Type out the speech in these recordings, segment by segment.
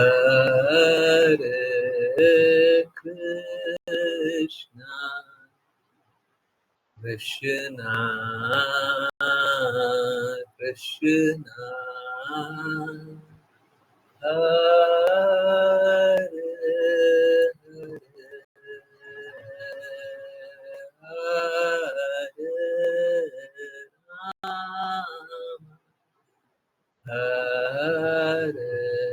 Hare Krishna, Krishna Krishna, Hare Hare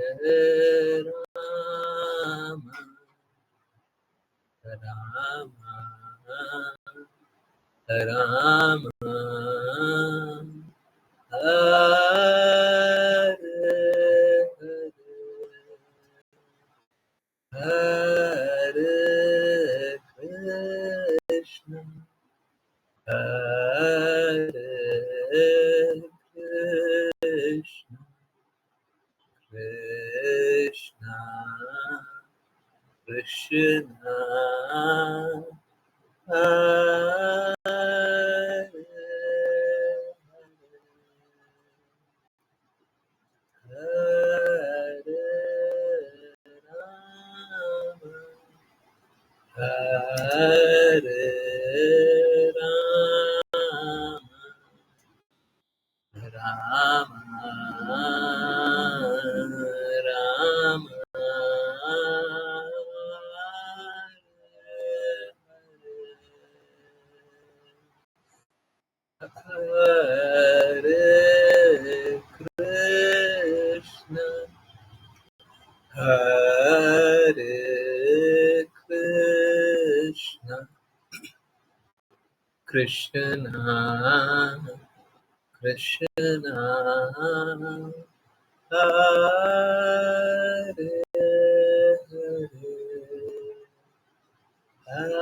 Rama, Rama Rama, Hare Krishna, Hare Krishna, Krishna Krishna, Hare Hare Rama, Hare Rama, Rama Hare Krishna, Hare Krishna, Krishna Krishna, Hare Hare, Hare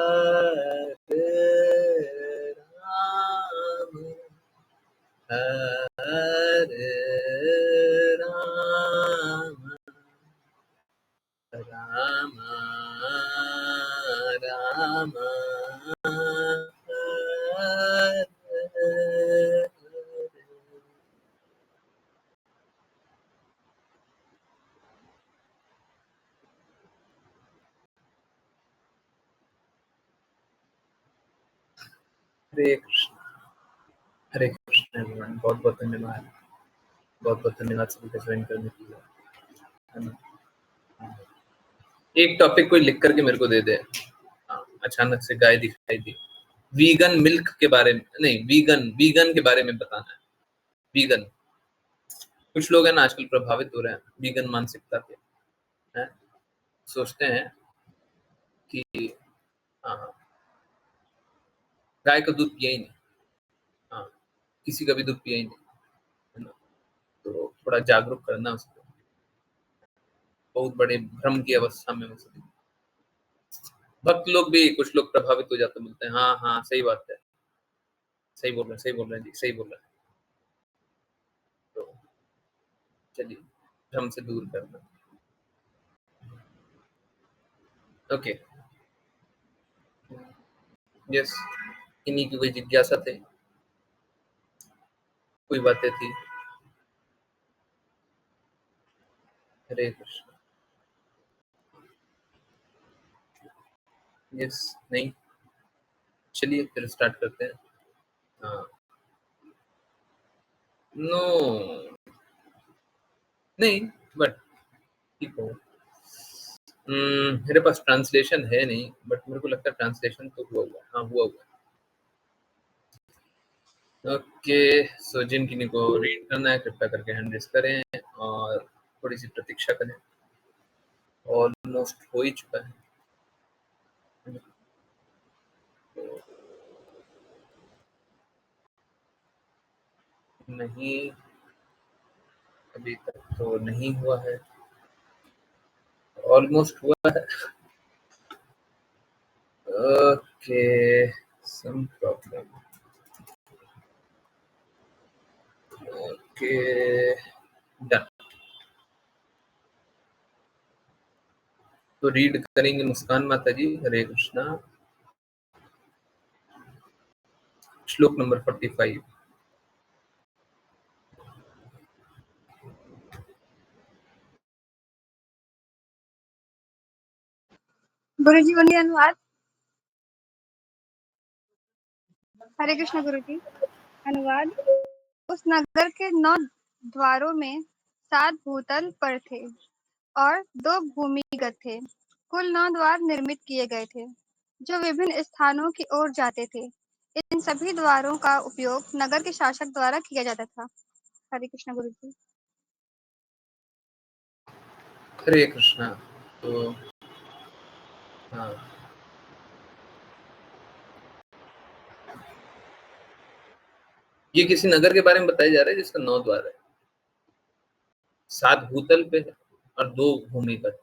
Rama, Hare Rama, Rama Rama, Hare हरे कृष्ण। हरे Krishna everyone, बहुत बहुत धन्यवाद, बहुत बहुत धन्यवाद सभी का join करने के लिए, है ना। एक टॉपिक कोई लिख करके मेरे को दे दे। अचानक से गाय दिखाई दी। वीगन मिल्क के बारे में नहीं, वीगन के बारे में बताना है। वीगन, कुछ लोग हैं ना आजकल प्रभावित हो रहे हैं वीगन मानसिकता के, हैं? सोचते हैं कि गाय का दूध पिया ही नहीं, किसी का भी दूध पिया ही नहीं, है ना। तो थोड़ा जागरूक करना उसको। बहुत बड़े भ्रम की अवस्था में हो सके। भक्त लोग भी कुछ लोग प्रभावित हो जाते, बोलते हैं हाँ हाँ सही बात है, सही बोल रहे हैं, सही बोल रहे हैं जी, सही बोल रहे हैं। तो चलिए भ्रम से दूर करना। ओके, यस, इन्हीं की कोई जिज्ञासा थे, कोई बातें थी। हरे कृष्ण। यस, नहीं, चलिए फिर स्टार्ट करते हैं। हाँ, नो, नहीं, बट ठीक हो। मेरे पास ट्रांसलेशन है नहीं, बट मेरे को लगता है ट्रांसलेशन तो हुआ हुआ है। हाँ, हुआ हुआ है। ओके, सो जिन किन्हीं को रीड करना है कृपया करके हैंड रेज करें और थोड़ी सी प्रतीक्षा करें। ऑलमोस्ट हो ही चुका है। नहीं, अभी तक तो नहीं हुआ है। ऑलमोस्ट हुआ है। Okay, some problem. Okay, done. तो रीड करेंगे मुस्कान माता जी। हरे कृष्णा, श्लोक नंबर 45। गुरुजी बोलिए अनुवाद। हरे कृष्ण गुरुजी। अनुवाद। उस नगर के 9 द्वारों में 7 भूतल पर थे और 2 भूमिगत थे। कुल 9 द्वार निर्मित किए गए थे, जो विभिन्न स्थानों की ओर जाते थे। इन सभी द्वारों का उपयोग नगर के शासक द्वारा किया जाता था। हरे कृष्ण गुरुजी। हरे कृष्णा। तो हाँ, ये किसी नगर के बारे में बताया जा रहा है जिसका 9 द्वार है, 7 भूतल पे है और 2 भूमिगत।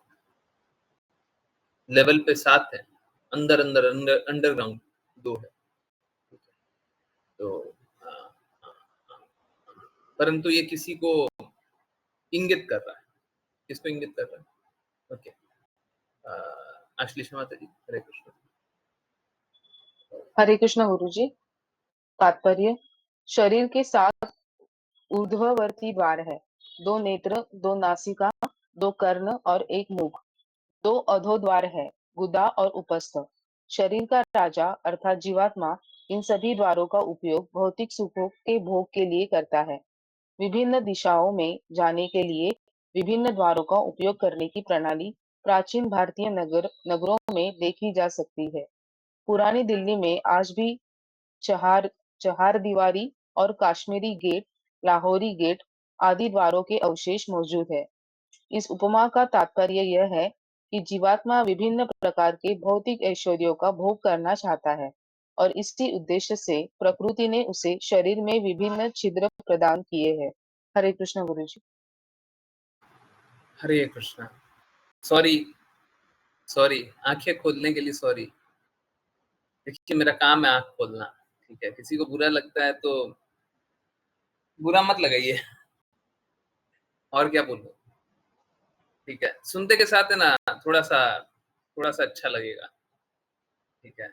लेवल पे 7 है, अंडरग्राउंड 2 है। तो हाँ, हाँ, हाँ, परंतु ये किसी को इंगित कर रहा है। किसको इंगित कर रहा है? ओके, आश्लेषा माता जी, हरे कृष्ण। हरे कृष्ण गुरुजी। तात्पर्य: शरीर के 7 ऊर्ध्ववर्ती द्वार है, 2 नेत्र, 2 नासिका, 2 कर्ण और 1 मुख। 2 अधोद्वार है, गुदा और उपस्थ। शरीर का राजा अर्थात जीवात्मा इन सभी द्वारों का उपयोग भौतिक सुखों के भोग के लिए करता है। विभिन्न दिशाओं में जाने के लिए विभिन्न द्वारों का उपयोग करने की प्रणाली प्राचीन भारतीय नगरों में देखी जा सकती है। पुरानी दिल्ली में आज भी चहार चहारदीवारी और कश्मीरी गेट, लाहौरी गेट आदि द्वारों के अवशेष मौजूद है। इस उपमा का तात्पर्य यह है कि जीवात्मा विभिन्न प्रकार के भौतिक ऐश्वर्यों का भोग करना चाहता है और इसी उद्देश्य से प्रकृति ने उसे शरीर में विभिन्न छिद्र प्रदान किए हैं। हरे कृष्ण गुरुजी। हरे कृष्णा। सॉरी, आंखें खोलने के लिए सॉरी। देखिए, मेरा काम है आंख खोलना, ठीक है? किसी को बुरा लगता है तो बुरा मत लगाइए। और क्या बोलूं, ठीक है? सुनते के साथ है ना, थोड़ा सा अच्छा लगेगा, ठीक है?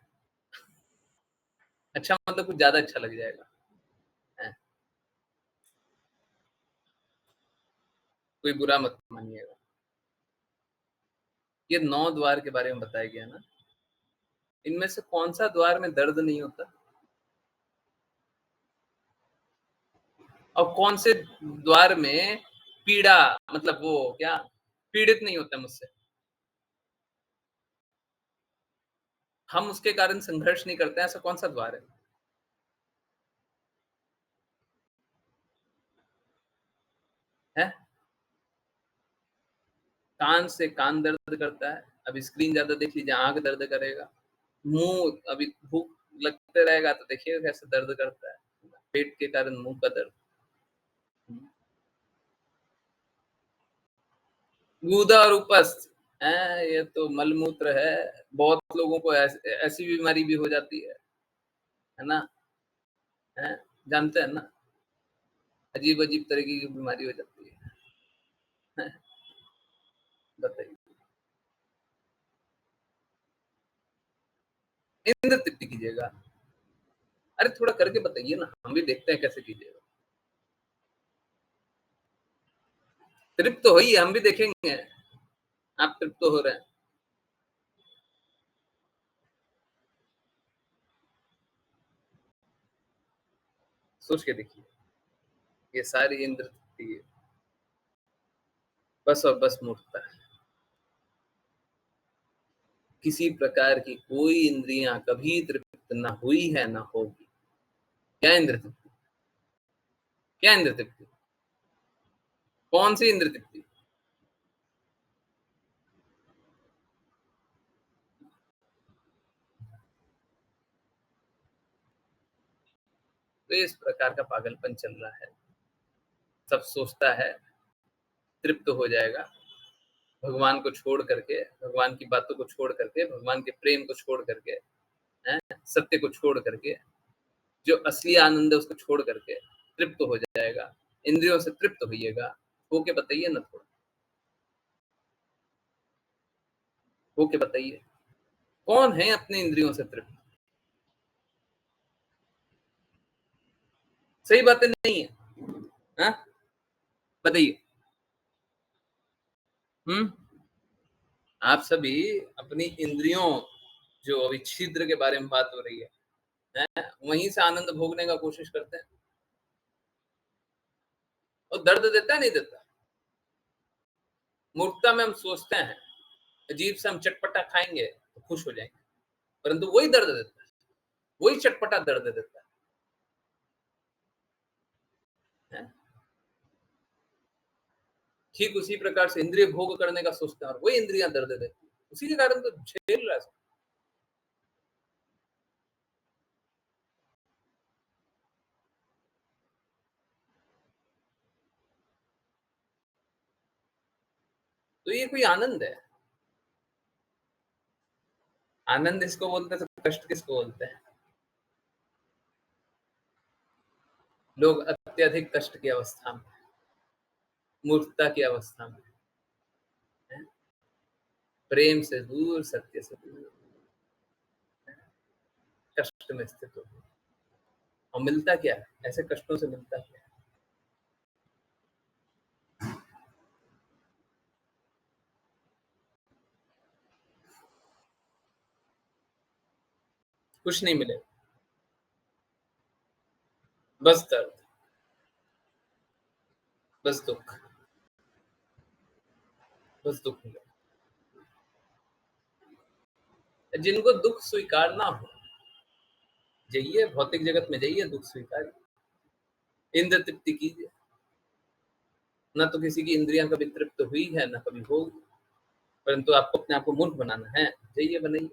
अच्छा मतलब कुछ ज्यादा अच्छा लग जाएगा, है? कोई बुरा मत मानिएगा। ये 9 द्वार के बारे में बताया गया ना, इनमें से कौन सा द्वार में दर्द नहीं होता और कौन से द्वार में पीड़ा, मतलब वो क्या, पीड़ित नहीं होता मुझसे? हम उसके कारण संघर्ष नहीं करते हैं, ऐसा कौन सा द्वार है? कान से कान दर्द करता है, अभी स्क्रीन ज्यादा देख लीजिए आंख दर्द करेगा। मुंह, अभी भूख लगते रहेगा तो देखिए कैसे दर्द करता है, पेट के कारण मुंह का दर्द। गूदा और उपस्थ है, ये तो मलमूत्र है। बहुत लोगों को ऐसी बीमारी भी हो जाती है ना, है? जानते हैं ना, अजीब अजीब तरीके की बीमारी हो जाती है। बताइए, इंद्र तृप्ति कीजिएगा। अरे थोड़ा करके बताइए ना, हम भी देखते हैं कैसे कीजिएगा। तृप्त तो होइए, हम भी देखेंगे आप तृप्त तो हो रहे हैं। सोच के देखिए, ये सारी इंद्र तृप्ति बस और बस मूर्खता है। किसी प्रकार की कोई इंद्रियां कभी तृप्त ना हुई है ना होगी। क्या इंद्र तृप्ति? क्या इंद्र तृप्ति? कौन सी इंद्र तृप्ति? तो इस प्रकार का पागलपन चल रहा है। सब सोचता है तृप्त हो जाएगा, भगवान को छोड़ करके, भगवान की बातों को छोड़ करके, भगवान के प्रेम को छोड़ करके, हैं, सत्य को छोड़ करके, जो असली आनंद है उसको छोड़ करके तृप्त हो जाएगा, इंद्रियों से तृप्त होइएगा। होके बताइए ना, थोड़ा होके बताइए, कौन है अपने इंद्रियों से तृप्त? सही बातें नहीं है, हाँ? बताइए। हम्म आप सभी अपनी इंद्रियों, जो अभी छिद्र के बारे में बात हो रही है, वहीं से आनंद भोगने का कोशिश करते हैं। और दर्द देता है नहीं देता? मूर्खता में हम सोचते हैं अजीब से हम चटपटा खाएंगे तो खुश हो जाएंगे, परंतु वही दर्द देता है, वही चटपटा दर्द देता है। ठीक उसी प्रकार से इंद्रिय भोग करने का सोचते हैं और वही इंद्रियां दर्द देती है, उसी के कारण तो झेल रहा है। तो ये कोई आनंद है? आनंद इसको बोलते हैं तो कष्ट किसको बोलते हैं? लोग अत्यधिक कष्ट की अवस्था में, मूर्खता की अवस्था में, प्रेम से दूर, सत्य से दूर, कष्ट में स्थित हो। और मिलता क्या है? ऐसे कष्टों से मिलता क्या है? कुछ नहीं मिले, बस दर्द, बस दुख, बस दुख मिले। जिनको दुख स्वीकार ना हो, जाइए भौतिक जगत में, जाइए दुख स्वीकार, इंद्र तृप्ति कीजिए। न तो किसी की इंद्रियां कभी तृप्त हुई है, न कभी होगी, परंतु आपको अपने आप को मूर्ख बनाना है, जाइए बनाइए।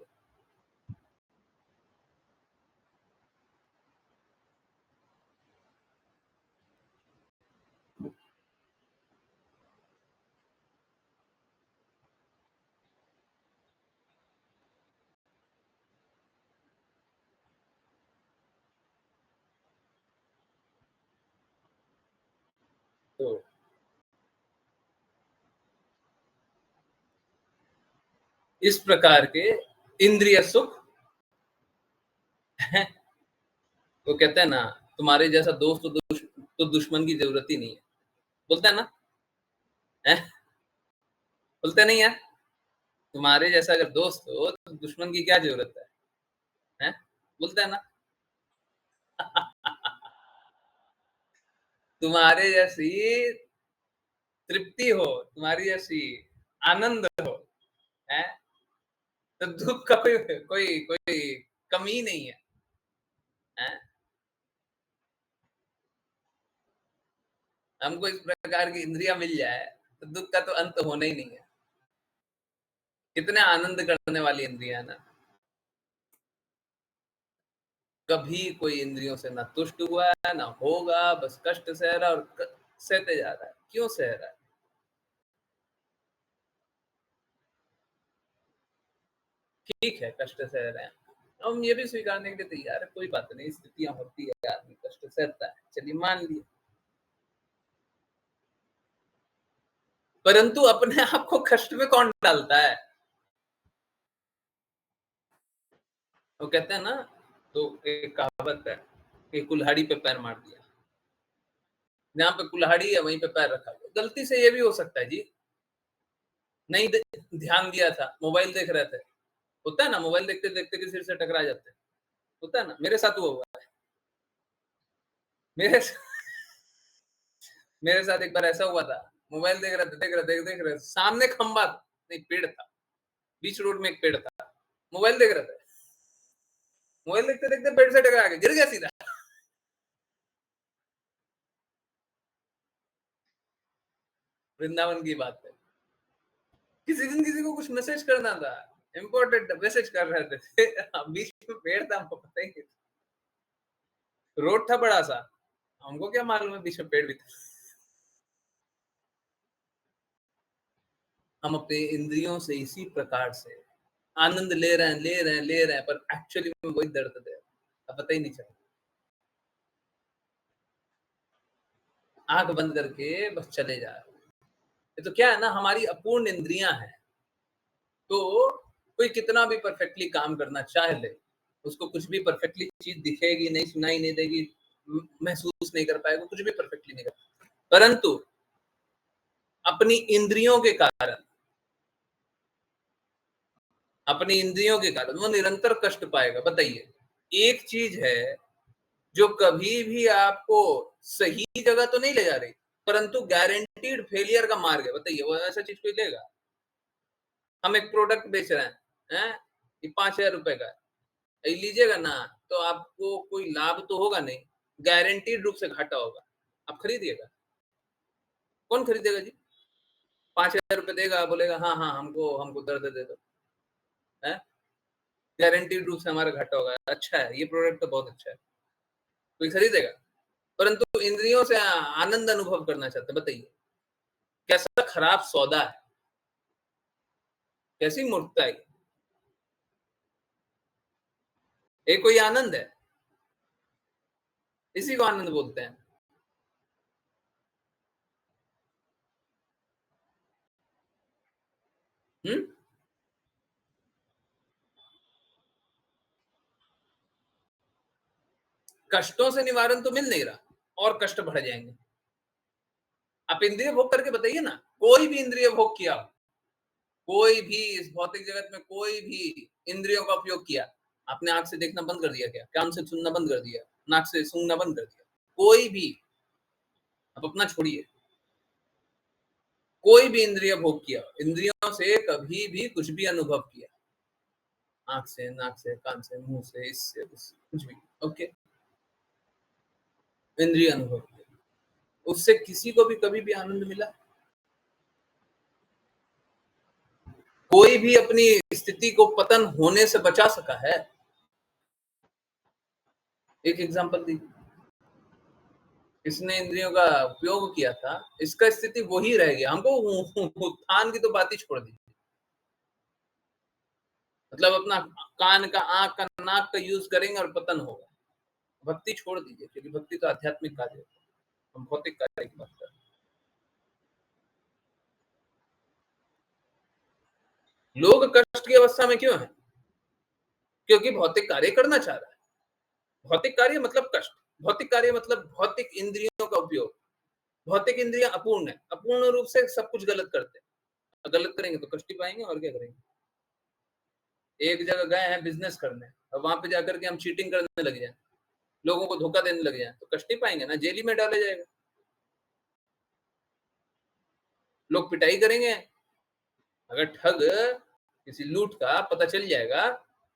तो इस प्रकार के इंद्रिय सुख है, वो कहते हैं ना, तुम्हारे जैसा दोस्त तो दुश्मन की जरूरत ही नहीं है, बोलते हैं ना, है? बोलते नहीं है? तुम्हारे जैसा अगर दोस्त हो तो दुश्मन की क्या जरूरत है? बोलते हैं ना? तुम्हारे जैसी तृप्ति हो, तुम्हारी जैसी आनंद हो, है? तो दुख का कोई कोई कोई कमी नहीं है? हमको इस प्रकार की इंद्रियां मिल जाए तो दुख का तो अंत होना ही नहीं है। कितने आनंद करने वाली इंद्रियां ना, कभी कोई इंद्रियों से ना तुष्ट हुआ है ना होगा, बस कष्ट सह रहा और सहते जा रहा है। क्यों सह रहा है? ठीक है, कष्ट सह रहे हैं, हम ये भी स्वीकारने के लिए तैयार है, कोई बात नहीं, स्थितियां होती है, आदमी कष्ट सहता है, चलिए मान लिया, परंतु अपने आप को कष्ट में कौन डालता है? वो कहते हैं ना, तो एक कहावत है कि कुल्हाड़ी पे पैर मार दिया, जहां पे कुल्हाड़ी है वहीं पे पैर रखा गया। गलती से ये भी हो सकता है जी, नहीं ध्यान दिया था, मोबाइल देख रहे थे, होता है ना, मोबाइल देखते देखते किसी से टकरा जाते हैं, होता है ना, मेरे साथ हुआ है। मेरे मेरे साथ एक बार ऐसा हुआ था, मोबाइल देख रहे थे, देख रहे सामने खंबा नहीं पेड़ था, बीच रोड में एक पेड़ था, मोबाइल देख रहे थे, मोबाइल देखते देखते पेड़ से टकरा गए, गिर गया सीधा। वृंदावन की बात है, किसी दिन किसी को कुछ मैसेज करना था, इम्पोर्टेंट मैसेज कर रहे थे, बीच में पेड़ था, हमको पता ही नहीं, रोड था बड़ा सा, हमको क्या मालूम है बीच में पेड़ भी था। हम अपने इंद्रियों से इसी प्रकार से आनंद ले रहे हैं, पर एक्चुअली में वही दर्द दे रहा है, पता ही नहीं चला। आंख बंद करके बस चले जा रहे। ये तो क्या है ना, हमारी अपूर्ण इंद्रियां हैं, तो कोई कितना भी परफेक्टली काम करना चाह ले, उसको कुछ भी परफेक्टली चीज दिखेगी नहीं, सुनाई नहीं देगी, महसूस नहीं कर पाएगा, कुछ भी परफेक्टली नहीं कर, परंतु अपनी इंद्रियों के कारण अपनी इंद्रियों के कारण वो निरंतर कष्ट पाएगा। बताइए, एक चीज है जो कभी भी आपको सही जगह तो नहीं ले जा रही, परंतु गारंटीड फेलियर का मार्ग है। बताइए, वो ऐसा चीज कोई लेगा? हम एक प्रोडक्ट बेच रहे हैं, ये 5,000 रुपए का है, ये लीजिएगा ना, तो आपको कोई लाभ तो होगा नहीं, गारंटीड रूप से घाटा होगा। आप खरीदिएगा? कौन खरीदेगा जी? 5,000 रुपए देगा, बोलेगा हाँ हाँ हमको हमको दर्द दे दो, है गारंटीड रूप से हमारा घाटा होगा। अच्छा है, ये प्रोडक्ट तो बहुत अच्छा है, कोई खरीदेगा? परंतु इंद्रियों से आनंद अनुभव करना चाहते हैं। बताइए, कैसा खराब सौदा है, कैसी मूर्खता है। ये कोई आनंद है? इसी को आनंद बोलते हैं। हम्म कष्टों से निवारण तो मिल नहीं रहा, और कष्ट बढ़ जाएंगे। आप इंद्रिय भोग करके बताइए ना, कोई भी इंद्रिय भोग किया, कोई भी इस भौतिक जगत में कोई भी इंद्रियों का उपयोग किया, आपने आंख से देखना बंद कर दिया क्या? कान से सुनना बंद कर दिया? नाक से सूंघना बंद कर दिया? कोई भी, आप अपना छोड़िए, कोई भी इंद्रिय भोग किया, इंद्रियों से कभी भी कुछ भी अनुभव किया, आंख से, नाक से, कान से, मुंह से, इससे उससे, कुछ भी, ओके, इंद्रिय अनुभव किया, उससे किसी को भी कभी भी आनंद मिला? कोई भी अपनी स्थिति को पतन होने से बचा सका है? एक एग्जांपल दीजिए, इसने इंद्रियों का उपयोग किया था, इसका स्थिति वही रह गया। हमको उत्थान की तो बात ही छोड़ दी, मतलब अपना कान का, आंख का, नाक का यूज करेंगे और पतन होगा। भक्ति छोड़ दीजिए, क्योंकि भक्ति तो आध्यात्मिक कार्य है, हम भौतिक कार्य की बात कर रहे हैं। लोग कष्ट की अवस्था में क्यों है? क्योंकि भौतिक कार्य करना चाह रहा है। भौतिक कार्य मतलब कष्ट, भौतिक कार्य मतलब भौतिक इंद्रियों का उपयोग। भौतिक इंद्रियां अपूर्ण है, अपूर्ण रूप से सब कुछ गलत करते हैं। गलत करेंगे तो कष्ट ही पाएंगे, और क्या करेंगे? एक जगह गए हैं बिजनेस करने, और वहां पे जाकर के हम चीटिंग करने लग जाए, लोगों को धोखा देने लग जाए, तो कष्ट ही पाएंगे ना, जेल ही में डाले जाएगा। लोग पिटाई करेंगे, अगर ठग किसी लूट का पता चल जाएगा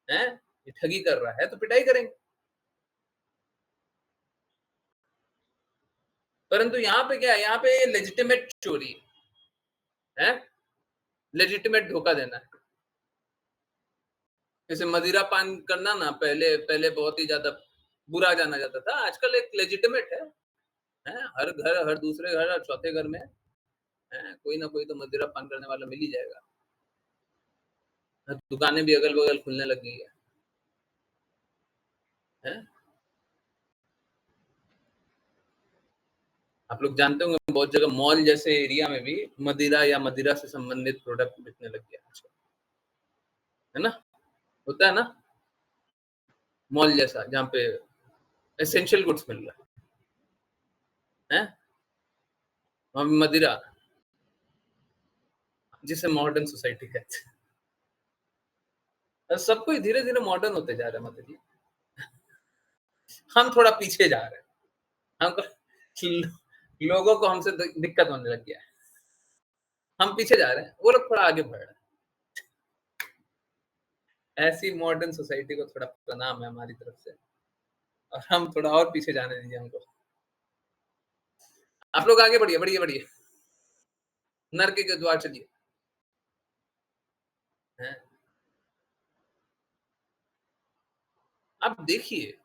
है, ये ठगी कर रहा है, तो पिटाई करेंगे। परंतु यहाँ पे क्या है? यहाँ पे लेजिटिमेट चोरी है, लेजिटिमेट धोखा देना है। जैसे मदिरा पान करना ना, पहले पहले बहुत ही ज्यादा बुरा जाना जाता था, आजकल एक लेजिटिमेट है? हर घर, हर दूसरे घर, हर चौथे घर में है कोई ना कोई तो मदिरा पान करने वाला मिल ही जाएगा। दुकानें भी अगल बगल खुलने लग गई है? आप लोग जानते होंगे, बहुत जगह मॉल जैसे एरिया में भी मदिरा या मदिरा से संबंधित प्रोडक्ट बिकने लग गया है ना? होता है ना, मॉल जैसा, जहाँ पे एसेंशियल गुड्स मिल रहा है, वहां मदिरा, जिसे मॉडर्न सोसाइटी कहते हैं। सब कोई धीरे धीरे मॉडर्न होते जा रहे हैं मतलब जी, हम थोड़ा पीछे जा रहे हैं। हमको लोगों को हमसे दिक्कत होने लग गया है, हम पीछे जा रहे हैं, वो लोग थोड़ा आगे बढ़ रहे हैं। ऐसी मॉडर्न सोसाइटी को थोड़ा प्रणाम है हमारी तरफ से, और हम थोड़ा और पीछे जाने दीजिए हमको। आप लोग आगे बढ़िए, बढ़िए बढ़िए, नरक के द्वार चलिए। आप देखिए,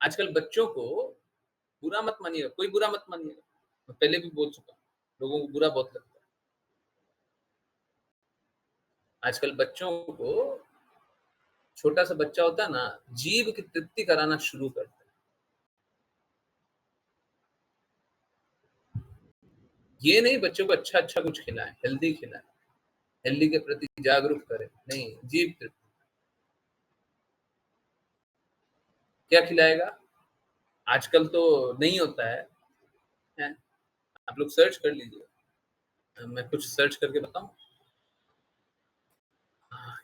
आजकल बच्चों को, बुरा मत मानिएगा, कोई बुरा मत मानिएगा, मैं पहले भी बोल चुका हूं, लोगों को बुरा बहुत लगता है। आजकल बच्चों को, छोटा सा बच्चा होता है ना, जीभ की तृप्ति कराना शुरू करता है। ये नहीं बच्चों को अच्छा अच्छा कुछ खिलाएं, हेल्दी खिलाएं, हेल्दी के प्रति जागरूक करें, नहीं, जीभ तृप्ति क्या खिलाएगा? आजकल तो नहीं होता है, है, आप लोग सर्च कर लीजिए, मैं कुछ सर्च करके बताऊं।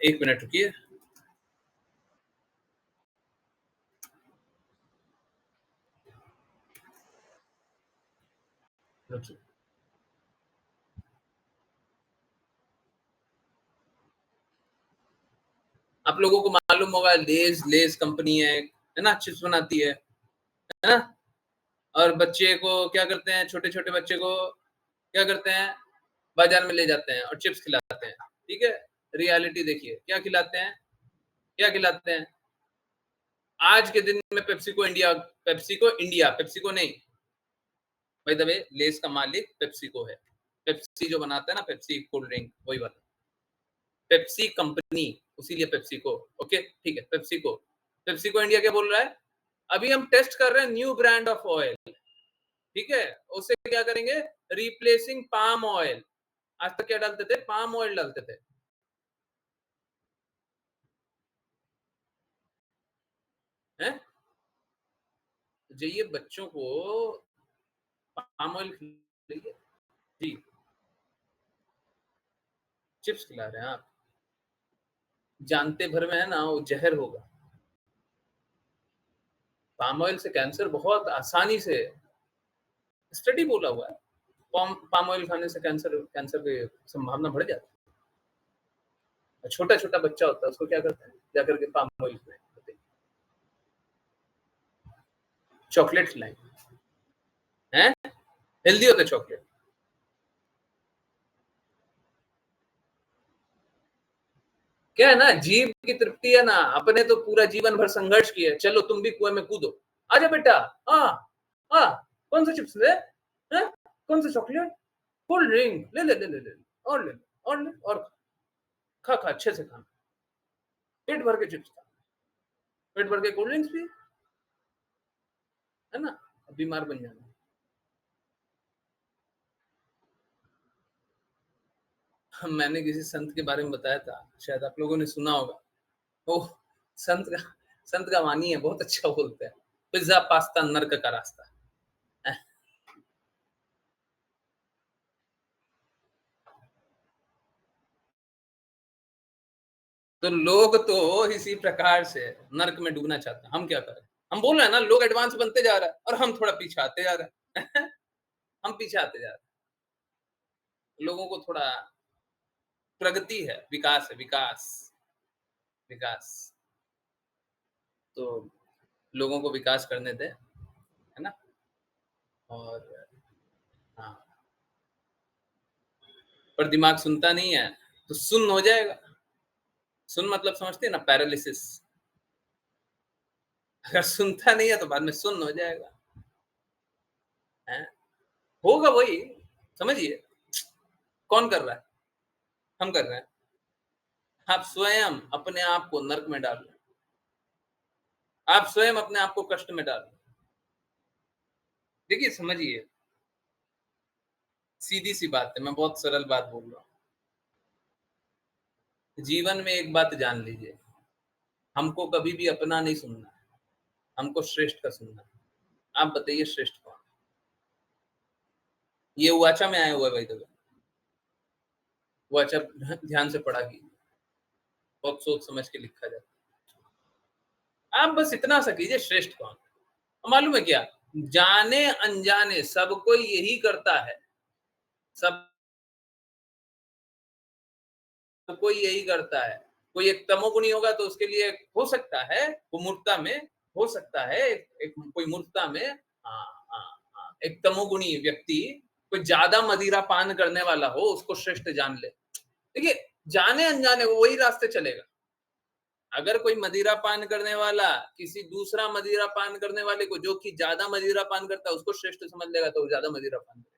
1 मिनट रुकिए। रुकिए। आप लोगों को मालूम होगा लेज कंपनी है ना, चिप्स बनाती है ना। और बच्चे को क्या करते हैं, छोटे छोटे बच्चे को क्या करते हैं, बाजार में ले जाते हैं और चिप्स खिलाते हैं। ठीक है, रियलिटी देखिए, क्या खिलाते हैं, क्या खिलाते हैं। आज के दिन में पेप्सिको नहीं, भाई द वे लेस का मालिक पेप्सिको है। पेप्सी जो बनाता है ना, पेप्सी कोल्ड ड्रिंक, वही वाला पेप्सी कंपनी, उसीलिए पेप्सिको। ओके ठीक है, पेप्सिको। पेप्सिको इंडिया क्या बोल रहा है, अभी हम टेस्ट कर रहे हैं न्यू ब्रांड ऑफ ऑयल। ठीक है, उसे क्या करेंगे, रिप्लेसिंग पाम ऑयल। आज तक क्या डालते थे, पाम ऑयल डालते थे, हैं। जाइए बच्चों को पाम ऑयल खिलाइए जी, चिप्स खिला रहे हैं आप, जानते भर में है ना वो जहर होगा। पाम ऑयल से कैंसर बहुत आसानी से, स्टडी बोला हुआ है, पाम ऑयल खाने से कैंसर की संभावना बढ़ जाती है। छोटा छोटा बच्चा होता है, उसको क्या करते हैं, जाकर के पाम ऑयल खिलाएं, चॉकलेट खिलाएं, हैं, हेल्दी होता है चॉकलेट। क्या है ना, जीव की तृप्ति है ना, अपने तो पूरा जीवन भर संघर्ष किया, चलो तुम भी कुएं में कूदो, आजा बेटा। हाँ हाँ, कौन सा चिप्स ले, कौन सा चॉकलेट, कोल्ड ड्रिंक ले ले ले ले ले, और ले और ले और खा खा अच्छे से खा, पेट भर के चिप्स खा, पेट भर के कोल्ड ड्रिंक्स भी, है ना, बीमार बन जाना। मैंने किसी संत के बारे में बताया था, शायद आप लोगों ने सुना होगा। ओह, संत का वाणी है, बहुत अच्छा बोलते हैं। पिज्जा पास्ता नर्क का रास्ता। तो लोग तो इसी प्रकार से नर्क में डूबना चाहते हैं, हम क्या करें। हम बोल रहे हैं ना, लोग एडवांस बनते जा रहा है और हम थोड़ा पीछे आते जा रहे हैं। हम पीछे आते जा रहे हैं। लोगों को थोड़ा प्रगति है, विकास है, विकास विकास, तो लोगों को विकास करने दे, है ना। और हाँ, पर दिमाग सुनता नहीं है तो सुन्न हो जाएगा। सुन मतलब समझते हैं ना, पैरालिसिस। अगर सुनता नहीं है तो बाद में सुन्न हो जाएगा, है? होगा वही, समझिए। कौन कर रहा है, हम कर रहे हैं। आप स्वयं अपने आप को नर्क में डाल रहे हैं, आप स्वयं अपने आप को कष्ट में डाल रहे हैं। देखिए समझिए, सीधी सी बात है, मैं बहुत सरल बात बोल रहा हूँ। जीवन में एक बात जान लीजिए, हमको कभी भी अपना नहीं सुनना है, हमको श्रेष्ठ का सुनना है। आप बताइए श्रेष्ठ कौन। ये वाचा में आया हुआ है भाई, तो वाचा ध्यान से पढ़ा कीजिए, बहुत सोच समझ के लिखा जाता है। आप बस इतना सा कीजिए, श्रेष्ठ कौन। मालूम है क्या, जाने अनजाने सब कोई यही करता है, सब कोई यही करता है। कोई एक तमोगुणी होगा तो उसके लिए हो सकता है वो मूर्खता में, हो सकता है एक कोई मूर्खता में, एक तमोगुणी व्यक्ति कोई ज्यादा मदिरा पान करने वाला हो, उसको श्रेष्ठ जान ले। देखिए, जाने अनजाने वो वही रास्ते चलेगा। अगर कोई मदिरा पान करने वाला किसी दूसरा मदिरा पान करने वाले को, जो कि ज्यादा मदिरा पान करता है, उसको श्रेष्ठ समझ लेगा, तो वो ज्यादा मदिरा पान करेगा।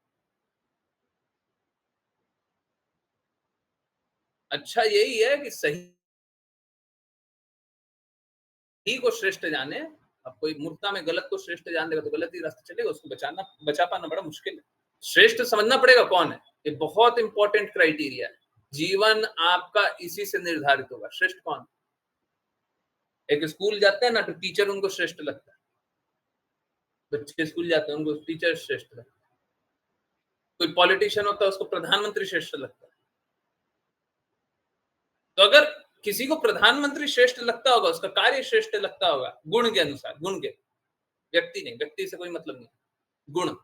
अच्छा यही है कि सही को श्रेष्ठ जाने। अब कोई मूर्खता में गलत को श्रेष्ठ जान लेगा तो गलत ही रास्ते चलेगा, उसको बचा पाना बड़ा मुश्किल है। श्रेष्ठ समझना पड़ेगा कौन है, ये बहुत इंपॉर्टेंट क्राइटेरिया है। जीवन आपका इसी से निर्धारित होगा, श्रेष्ठ कौन। एक स्कूल जाते हैं ना तो टीचर उनको श्रेष्ठ लगता है, बच्चे स्कूल जाते हैं उनको टीचर श्रेष्ठ लगता है। कोई पॉलिटिशियन होता है उसको प्रधानमंत्री श्रेष्ठ लगता है। तो अगर किसी को प्रधानमंत्री श्रेष्ठ लगता होगा, उसका कार्य श्रेष्ठ लगता होगा गुण के अनुसार, गुण के, व्यक्ति नहीं, व्यक्ति से कोई मतलब नहीं, गुण।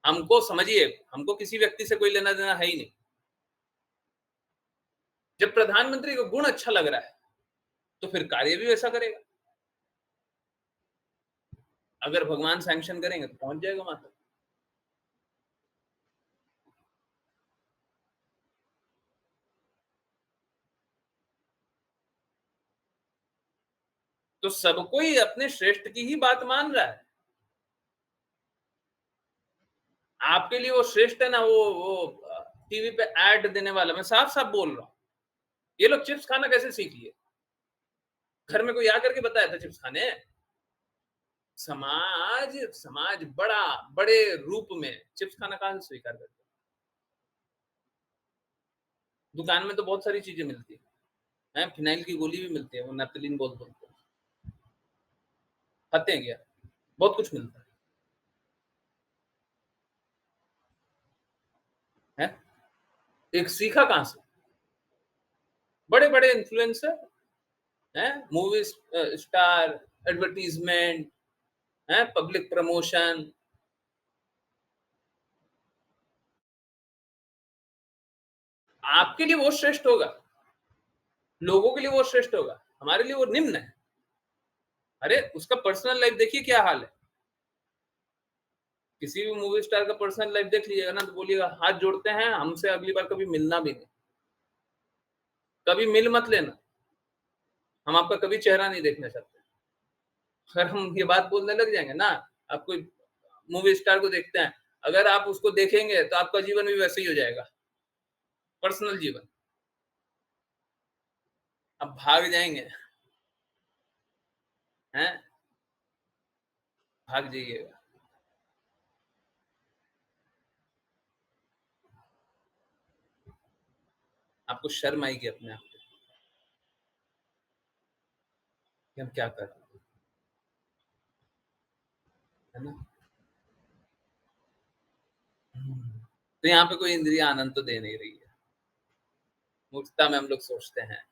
हमको समझिए, हमको किसी व्यक्ति से कोई लेना देना है ही नहीं। जब प्रधानमंत्री को गुण अच्छा लग रहा है तो फिर कार्य भी वैसा करेगा। अगर भगवान सैंक्शन करेंगे तो पहुंच जाएगा वहां तक। तो सब कोई अपने श्रेष्ठ की ही बात मान रहा है। आपके लिए वो श्रेष्ठ है ना, वो टीवी पे ऐड देने वाला, मैं साफ साफ बोल रहा हूं। ये लोग चिप्स खाना कैसे सीख लिए? घर में कोई आकर के बताया था चिप्स खाने? समाज समाज बड़े रूप में चिप्स खाना कहां से स्वीकार करता है? दुकान में तो बहुत सारी चीजें मिलती है, फिनाइल की गोली भी मिलती है, वो नेपथलीन बोलते हैं, खाते हैं क्या? बहुत कुछ मिलता है। एक सीखा कहां से? बड़े बड़े इन्फ्लुएंसर हैं, मूवी स्टार, एडवर्टीजमेंट है, पब्लिक प्रमोशन। आपके लिए वो श्रेष्ठ होगा, लोगों के लिए वो श्रेष्ठ होगा, हमारे लिए वो निम्न है। अरे उसका पर्सनल लाइफ देखिए क्या हाल है। किसी भी मूवी स्टार का पर्सनल लाइफ देख लीजिएगा ना तो बोलिएगा हाथ जोड़ते हैं, हमसे अगली बार कभी मिलना भी नहीं, कभी मिल मत लेना, हम आपका कभी चेहरा नहीं देखना चाहते। अगर हम ये बात बोलने लग जाएंगे ना, आप कोई मूवी स्टार को देखते हैं, अगर आप उसको देखेंगे तो आपका जीवन भी वैसे ही हो जाएगा, पर्सनल जीवन। अब भाग जाएंगे हैं, भाग जाइएगा। आपको शर्म आएगी अपने आप पे कि हम क्या कर रहे हैं, है ना? तो यहाँ पे कोई इंद्रिया आनंद तो दे नहीं रही है। मूर्खता में हम लोग सोचते हैं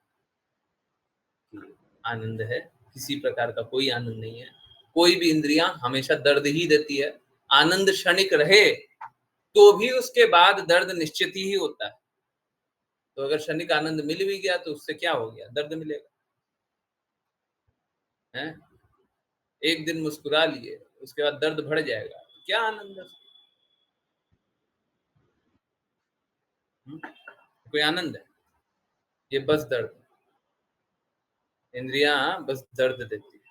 कि आनंद है, किसी प्रकार का कोई आनंद नहीं है। कोई भी इंद्रियां हमेशा दर्द ही देती है। आनंद क्षणिक रहे तो भी उसके बाद दर्द निश्चित ही होता है। तो अगर क्षणिक आनंद मिल भी गया तो उससे क्या हो गया? दर्द मिलेगा, है? एक दिन मुस्कुरा लिए उसके बाद दर्द बढ़ जाएगा, क्या आनंद है? कोई आनंद है? ये बस दर्द, इंद्रियां बस दर्द देती है।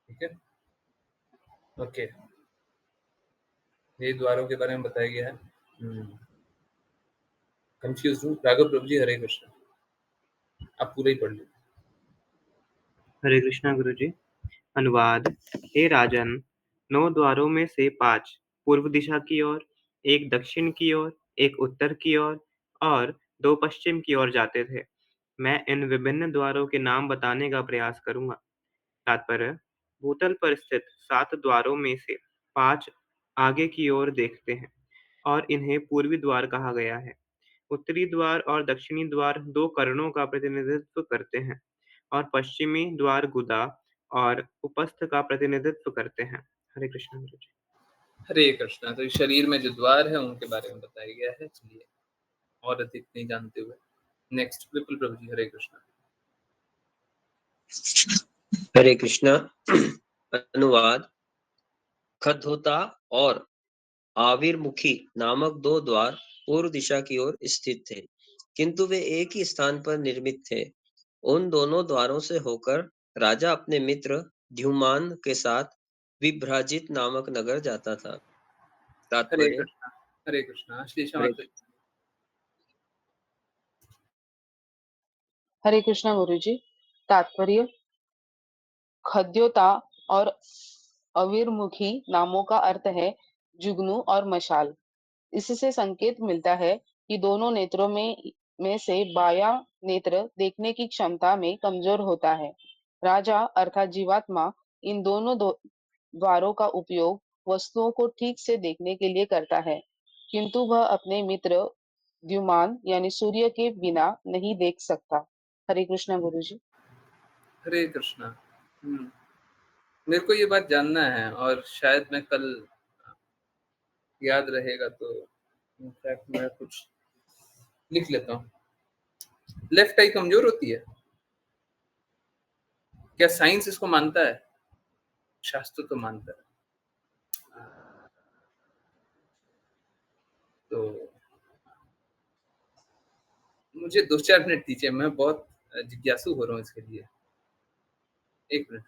ठीक है, ओके। ये द्वारों के बारे में बताया गया है। कंफ्यूज हूँ। राघव प्रभु जी, हरे कृष्ण। आप पूरा ही पढ़ लीजिए। हरे कृष्णा गुरु जी। अनुवाद। हे राजन, 9 द्वारों में से 5 पूर्व दिशा की ओर, एक दक्षिण की ओर, एक उत्तर की ओर और 2 पश्चिम की ओर जाते थे। मैं इन विभिन्न द्वारों के नाम बताने का प्रयास करूंगा। तात्पर्य: भूतल पर स्थित 7 द्वारों में से 5 आगे की ओर देखते हैं और इन्हें पूर्वी द्वार कहा गया है। उत्तरी द्वार और दक्षिणी द्वार 2 करणों का प्रतिनिधित्व करते हैं और पश्चिमी द्वार गुदा और उपस्थ का प्रतिनिधित्व करते हैं। हरे कृष्ण गुरु जी। हरे कृष्णा। तो इस शरीर में जो द्वार है उनके बारे में बताया गया है। चलिए और अधिक नहीं जानते हुए नेक्स्ट विपुल प्रभु जी, हरे कृष्णा। हरे कृष्णा। अनुवाद। खद्धोता और आविर्मुखी नामक 2 द्वार पूर्व दिशा की ओर स्थित थे, किंतु वे एक ही स्थान पर निर्मित थे। उन दोनों द्वारों से होकर राजा अपने मित्र द्युमान के साथ विभ्राजित नामक नगर जाता था। हरे तात्पर्य। कृष्णा। हरे कृष्णा। श्री हरे क्षमा। हरे कृष्णा गुरु जी। तात्पर्य: खद्योता और अविर्मुखी नामों का अर्थ है जुगनू और मशाल। इससे संकेत मिलता है कि दोनों नेत्रों में से बायां नेत्र देखने की क्षमता में कमजोर होता है। राजा अर्थात जीवात्मा इन दोनों द्वारों का उपयोग वस्तुओं को ठीक से देखने के लिए करता है। किंतु वह अपने मित्र द्युमान यानी सूर्य के बिना नहीं देख सकता। हरे कृष्णा गुरुजी। हरे कृष्णा। मेरे को ये बात जानना है और शायद मैं कल याद रहेगा तो इनफैक्ट मैं कुछ लिख लेता हूँ। लेफ्ट आई कमजोर होती है क्या? साइंस इसको मानता है? शास्त्र तो मानता है। तो मुझे 2-4 मिनट दीजिए, मैं बहुत जिज्ञासु हो रहा हूँ इसके लिए। 1 मिनट।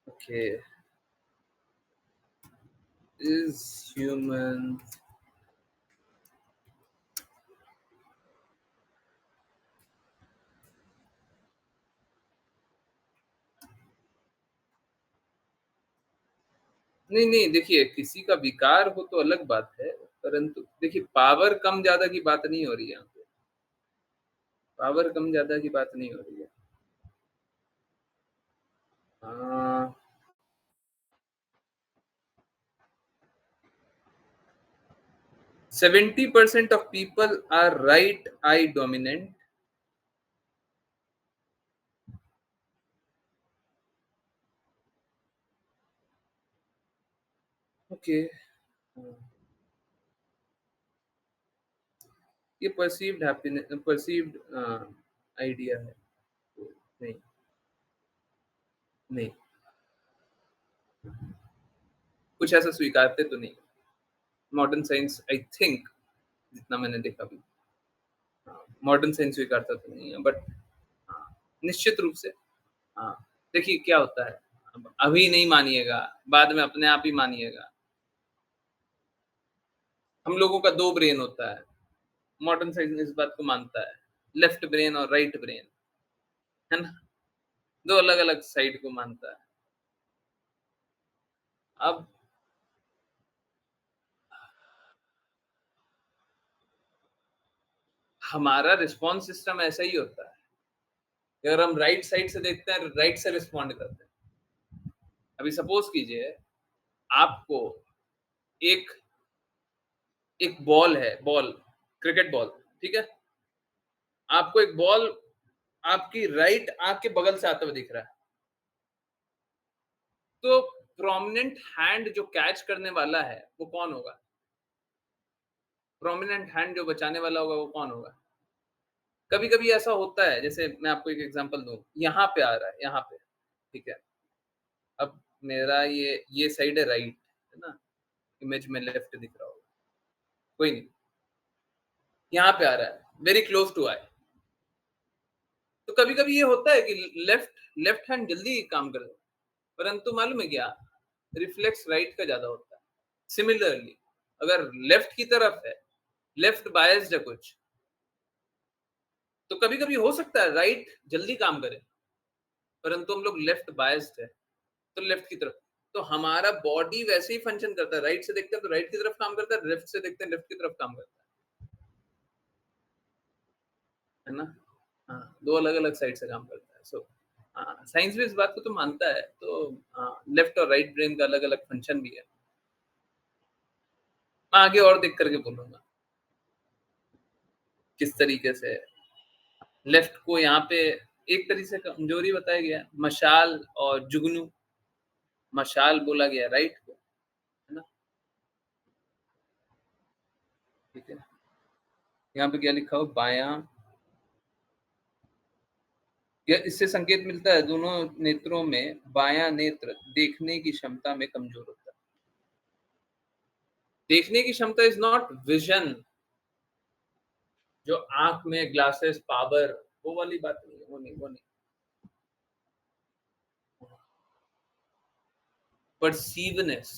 ओके। इज ह्यूमन नहीं, देखिए किसी का विकार हो तो अलग बात है, परंतु देखिए पावर कम ज़्यादा की बात नहीं हो रही है यहाँ पे। पावर कम ज़्यादा की बात नहीं हो रही है। 70% of people are right eye dominant. Okay. ये परसीव्ड हैप्पीनेस, परसीव्ड आइडिया है। नहीं नहीं, कुछ ऐसा स्वीकारते तो नहीं। मॉडर्न साइंस आई थिंक, जितना मैंने देखा भी, मॉडर्न साइंस स्वीकारता तो नहीं है, बट निश्चित रूप से हाँ। देखिए क्या होता है, अभी नहीं मानिएगा, बाद में अपने आप ही मानिएगा। हम लोगों का 2 ब्रेन होता है। मॉडर्न साइंस इस बात को मानता है, लेफ्ट ब्रेन और राइट ब्रेन, है ना? 2 अलग-अलग साइड को मानता है। अब हमारा रिस्पॉन्स सिस्टम ऐसा ही होता है। अगर हम राइट साइड से देखते हैं, राइट से रिस्पॉन्ड करते हैं। अभी सपोज कीजिए आपको एक एक बॉल है, बॉल, क्रिकेट बॉल, ठीक है? आपको एक बॉल आपकी राइट आंख के बगल से आता हुआ दिख रहा है। तो प्रोमिनेंट हैंड जो कैच करने वाला है, वो कौन होगा? प्रोमिनेंट हैंड जो बचाने वाला होगा, वो कौन होगा? कभी-कभी ऐसा होता है, जैसे मैं आपको एक एग्जांपल दूँ, यहाँ पे आ रहा है, यहाँ पे, ठीक है? अब मेरा ये साइड है राइट, है ना? इमेज में लेफ्ट दिख रहा होगा, कोई नहीं। यहाँ पे आ रहा है, वेरी क्लोज टू आई। तो कभी-कभी ये होता है कि लेफ्ट लेफ्ट हैंड जल्दी काम कर, परंतु मालूम है क्या? रिफ्लेक्स राइट का ज़्यादा होता है। सिमिलरली अगर लेफ्ट की तरफ है, लेफ्ट बायस्ड है कुछ, तो कभी-कभी हो सकता है राइट जल्दी काम करे, परंतु हम लोग लेफ्ट बायस्ड है, तो लेफ्ट की तरफ। तो हमारा बॉडी वैसे ही फंक्शन करता है, राइट से देखते हैं तो राइट की तरफ काम करता है, लेफ्ट से देखते हैं लेफ्ट की तरफ काम करता है ना? हाँ, 2 अलग-अलग साइड से काम करता है। सो हाँ, साइंस भी इस बात को तो मानता है, तो लेफ्ट और राइट ब्रेन का अलग-अलग फंक्शन भी है। मैं आगे और देख करके बोलूँगा, किस तरीके से लेफ्ट को यहाँ पे एक तरीके से कमजोरी बताया गया है, मशाल और जुगनू। मशाल बोला गया राइट को, है ना? ठीक है। यहाँ पे क्या लिखा हो, बायां, यह इससे संकेत मिलता है दोनों नेत्रों में बायां नेत्र देखने की क्षमता में कमजोर होता है। देखने की क्षमता इज नॉट विजन, जो आंख में ग्लासेस पावर, वो वाली बात नहीं है, वो नहीं। परसीवनेस,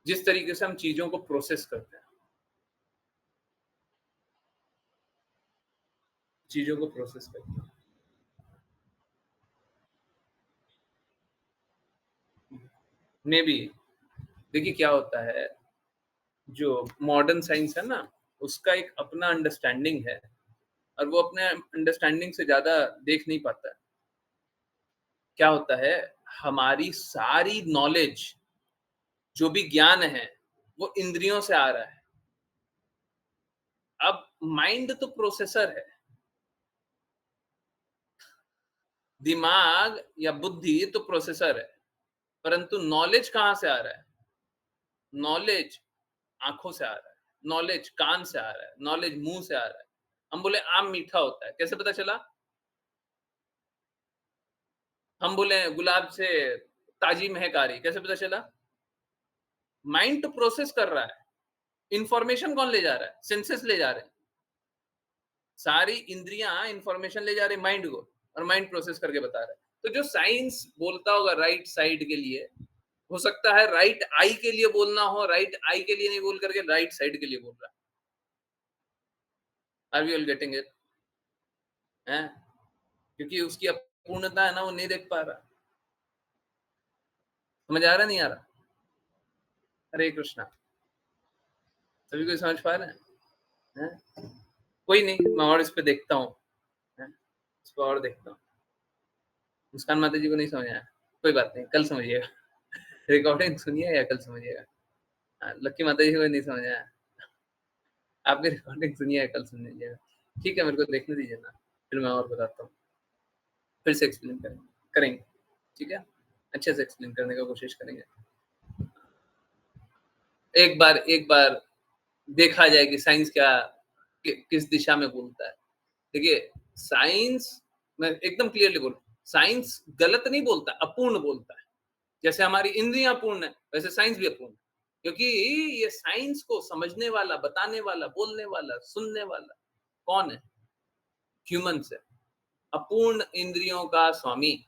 जिस तरीके से हम चीजों को प्रोसेस करते हैं, चीजों को प्रोसेस करते हैं। मे बी देखिए क्या होता है, जो मॉडर्न साइंस है ना, उसका एक अपना अंडरस्टैंडिंग है और वो अपने अंडरस्टैंडिंग से ज्यादा देख नहीं पाता है। क्या होता है, हमारी सारी नॉलेज, जो भी ज्ञान है, वो इंद्रियों से आ रहा है। अब माइंड तो प्रोसेसर है, दिमाग या बुद्धि तो प्रोसेसर है, परंतु नॉलेज कहां से आ रहा है? नॉलेज आंखों से आ रहा है, नॉलेज कान से आ रहा है, नॉलेज मुंह से आ रहा है। हम बोले आम मीठा होता है, कैसे पता चला? हम बोले गुलाब से ताजी महक आ रही, कैसे पता चला? माइंड तो प्रोसेस कर रहा है, इंफॉर्मेशन कौन ले जा रहा है? सेंसेस ले जा रहे हैं, सारी इंद्रियां इंफॉर्मेशन ले जा रही माइंड को, और माइंड प्रोसेस करके बता रहा है। तो जो साइंस बोलता होगा राइट साइड के लिए, हो सकता है राइट आई के लिए बोलना हो, राइट आई के लिए नहीं बोल करके राइट साइड के लिए बोल रहा है। Are we all getting it? क्योंकि उसकी अपूर्णता है ना, वो नहीं देख पा रहा। समझ आ रहा नहीं आ रहा? हरे कृष्णा। सभी को समझ पा रहे हैं? कोई नहीं, मैं और इस पे देखता हूँ, इस पे और देखता हूँ। मुस्कान माता जी को नहीं समझ आया, कोई बात नहीं, कल समझिएगा। रिकॉर्डिंग सुनिए या कल समझिएगा। लक्की माता जी को नहीं समझ आया, आप भी रिकॉर्डिंग सुनिए या कल सुन लीजिएगा। ठीक है, मेरे को देखने दीजिए ना, फिर मैं और बताता हूँ, फिर से एक्सप्लेन करेंगे। ठीक है, अच्छे से एक्सप्लेन करने का कोशिश करेंगे। एक बार देखा जाए कि साइंस किस दिशा में बोलता है। देखिए, साइंस, मैं एकदम क्लियरली बोलूं, साइंस गलत नहीं बोलता, अपूर्ण बोलता है। जैसे हमारी इंद्रियां अपूर्ण है, वैसे साइंस भी अपूर्ण है, क्योंकि ये साइंस को समझने वाला, बताने वाला, बोलने वाला, सुनने वाला कौन है? ह्यूमंस है। अपूर्ण इंद्रियों का स्वामी,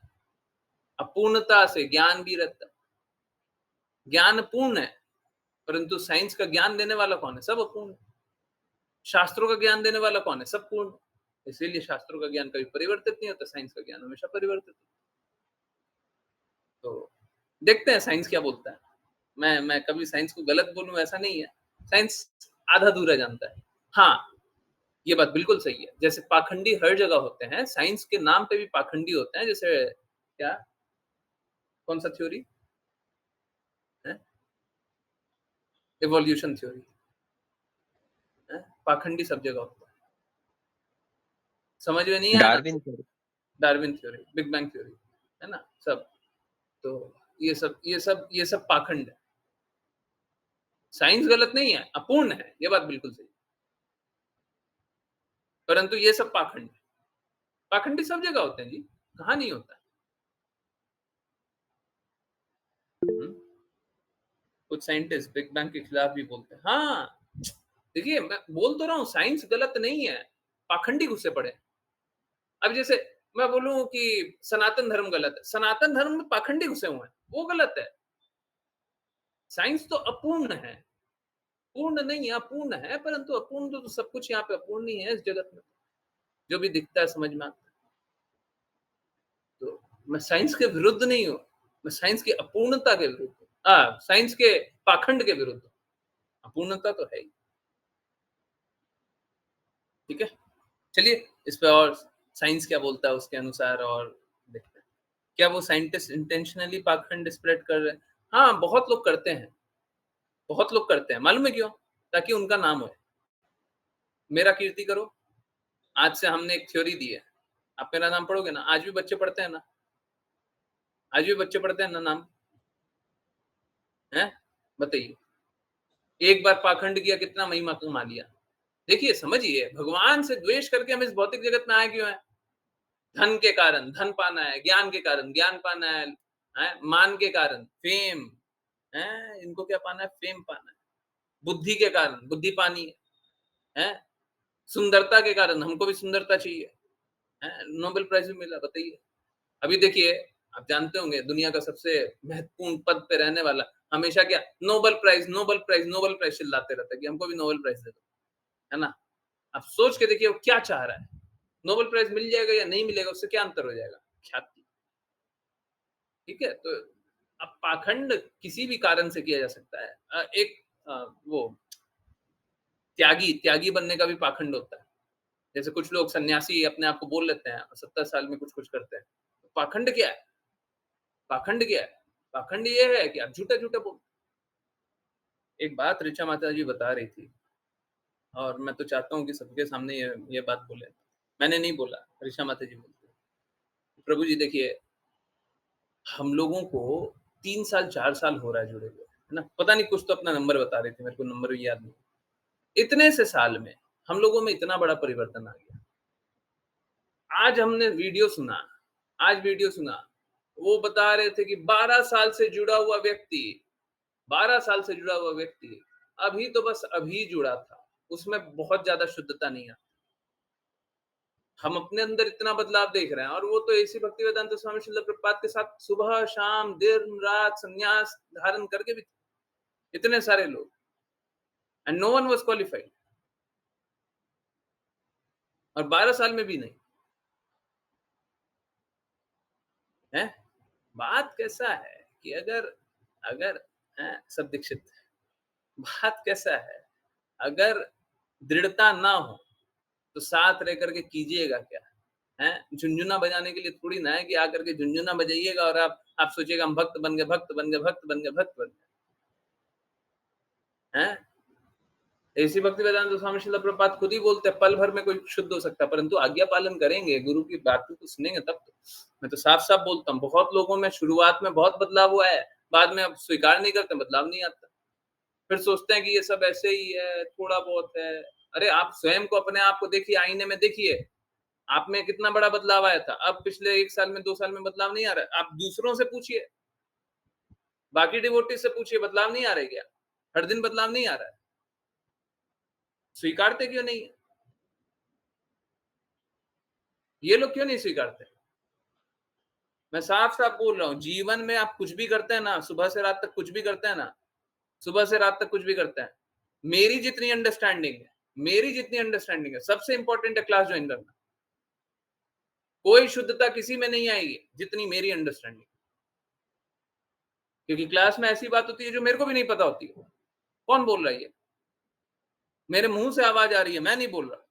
अपूर्णता से ज्ञान भी रहता है। ज्ञान पूर्ण है, परंतु साइंस का ज्ञान देने वाला कौन है? सब अपूर्ण है। शास्त्रों का ज्ञान देने वाला कौन है? सब पूर्ण। इसीलिए शास्त्रों का ज्ञान कभी परिवर्तित नहीं होता, साइंस का ज्ञान हमेशा परिवर्तित होता। तो देखते हैं साइंस क्या बोलता है। मैं कभी साइंस को गलत बोलूं ऐसा नहीं है, साइंस आधा अधूरा जानता है। हाँ, ये बात बिल्कुल सही है। जैसे पाखंडी हर जगह होते हैं, साइंस के नाम पे भी पाखंडी होते हैं। जैसे क्या, कौन सा थ्योरी है? इवोल्यूशन थ्योरी है, पाखंडी सब जगह होता है। समझ में नहीं आया? Darwin theory. Darwin theory, big bang theory, है ना सब। तो ये सब पाखंड है। साइंस गलत नहीं है, अपूर्ण है, ये बात बिल्कुल सही, परंतु ये सब पाखंड है। पाखंडी सब जगह होते हैं जी, कहाँ नहीं होता है। कुछ साइंटिस्ट बिग बैंग के खिलाफ भी बोलते हैं। हाँ, देखिए, मैं बोल तो रहा हूँ साइंस गलत नहीं है, पाखंडी घुसे पड़े। अब जैसे मैं बोलूं कि सनातन धर्म गलत है, सनातन धर्म में पाखंडी घुसे हुए हैं, वो गलत है। साइंस तो अपूर्ण है, पूर्ण नहीं है, अपूर्ण है, परंतु अपूर्ण तो सब कुछ यहाँ पे अपूर्ण ही है इस जगत में, जो भी दिखता है समझ में आता है। तो मैं साइंस के विरुद्ध नहीं हूँ, मैं साइंस की अपूर्णता के विरुद्ध हूँ, साइंस के पाखंड के विरुद्ध हूँ। अपूर्णता तो है ही। ठीक है, चलिए इस पे और साइंस क्या बोलता है उसके अनुसार और देखते हैं। क्या वो साइंटिस्ट इंटेंशनली पाखंड स्प्रेड कर रहे हैं? हाँ, बहुत लोग करते हैं, बहुत लोग करते हैं। मालूम है क्यों? ताकि उनका नाम हो, मेरा कीर्ति करो। आज से हमने एक थ्योरी दी है, आप मेरा नाम पढ़ोगे ना, आज भी बच्चे पढ़ते हैं ना, आज भी बच्चे पढ़ते हैं ना नाम, है? बताइए, एक बार पाखंड किया, कितना महिमा कमा लिया। देखिए, समझिए, भगवान से द्वेष करके हम इस भौतिक जगत में आए क्यों हैं? धन के कारण धन पाना है, ज्ञान के कारण ज्ञान पाना है, मान के कारण फेम है, इनको क्या पाना है? फेम पाना है। बुद्धि के कारण बुद्धि पानी है, सुंदरता के कारण हमको भी सुंदरता चाहिए, है? नोबेल प्राइज भी मिला, बताइए। अभी देखिए, आप जानते होंगे दुनिया का सबसे महत्वपूर्ण पद पे रहने वाला हमेशा क्या, Nobel prize, Nobel prize, Nobel prize चिल्लाते रहता है कि हमको भी नोबेल प्राइज दे दो, है ना। आप सोच के देखिए वो क्या चाह रहा है, नोबेल प्राइज मिल जाएगा या नहीं मिलेगा, उससे क्या अंतर हो जाएगा? ख्याति। ठीक है, तो अब पाखंड किसी भी कारण से किया जा सकता है। एक वो त्यागी त्यागी बनने का भी पाखंड होता है। जैसे कुछ लोग सन्यासी अपने आप को बोल लेते हैं, 70 साल में कुछ कुछ करते हैं, पाखंड क्या है? पाखंड क्या है? पाखंड ये है कि आप झूठा-झूठा बोल। एक बात ऋचा माता जी बता रही थी और मैं तो चाहता हूँ कि सबके सामने ये बात बोले। मैंने नहीं बोला, ऋचा माता जी बोलती हैं। प्रभु जी देखिए, हम लोगों को 3 साल 4 साल हो रहा है जुड़े हुए, है ना? पता नहीं कुछ तो अपना नंबर बता रही थी, मेरे को नंबर भी याद नहीं। इतने से साल में हम लोगों में इतना बड़ा परिवर्तन आ गया। आज हमने वीडियो सुना, वो बता रहे थे कि 12 साल से जुड़ा हुआ व्यक्ति 12 साल से जुड़ा हुआ व्यक्ति अभी तो बस अभी जुड़ा था, उसमें बहुत ज़्यादा शुद्धता नहीं है। हम अपने अंदर इतना बदलाव देख रहे हैं और वो तो ऐसी भक्तिवेदांत स्वामी श्रील प्रभुपाद के साथ सुबह, शाम, दिन, रात संन्यास धारण करके भी इतने सारे लोग and no one was qualified और 12 साल में भी नहीं है। बात कैसा है कि अगर अगर सब दीक्षित बात कैसा है, अगर दृढ़ता ना हो तो साथ रह करके कीजिएगा क्या है? झुनझुना बजाने के लिए थोड़ी ना है कि आकर के झुनझुना बजाइएगा और आप सोचिएगा हम भक्त बन गए, भक्त बन गए, भक्त बन गए, भक्त बन गए हैं। ऐसी भक्ति वेदांत स्वामी श्रील प्रभुपाद खुद ही बोलते हैं, पल भर में कोई शुद्ध हो सकता है, परंतु आज्ञा पालन करेंगे, गुरु की बात को सुनेंगे तब तो। मैं तो साफ साफ बोलता हूँ, बहुत लोगों में शुरुआत में बहुत बदलाव हुआ है, बाद में अब स्वीकार नहीं करते, बदलाव नहीं आता, फिर सोचते हैं कि ये सब ऐसे ही है, थोड़ा बहुत है। अरे आप स्वयं को, अपने आप को देखिए, आईने में देखिए, आप में कितना बड़ा बदलाव आया था। अब पिछले 1 साल में 2 साल में बदलाव नहीं आ रहा है। आप दूसरों से पूछिए, बाकी डिवोटीज से पूछिए, बदलाव नहीं आ रहा है क्या? हर दिन बदलाव नहीं आ रहा है? स्वीकारते क्यों नहीं है? ये लोग क्यों नहीं स्वीकारते? मैं साफ साफ बोल रहा हूँ, जीवन में आप कुछ भी करते हैं ना, सुबह से रात तक कुछ भी करते हैं ना, सुबह से रात तक कुछ भी करते हैं, मेरी जितनी अंडरस्टैंडिंग है, सबसे इंपॉर्टेंट है क्लास ज्वाइन करना। कोई शुद्धता किसी में नहीं आएगी जितनी मेरी अंडरस्टैंडिंग, क्योंकि क्लास में ऐसी बात होती है जो मेरे को भी नहीं पता होती है। कौन बोल रहा है ये? मेरे मुंह से आवाज आ रही है, मैं नहीं बोल रहा।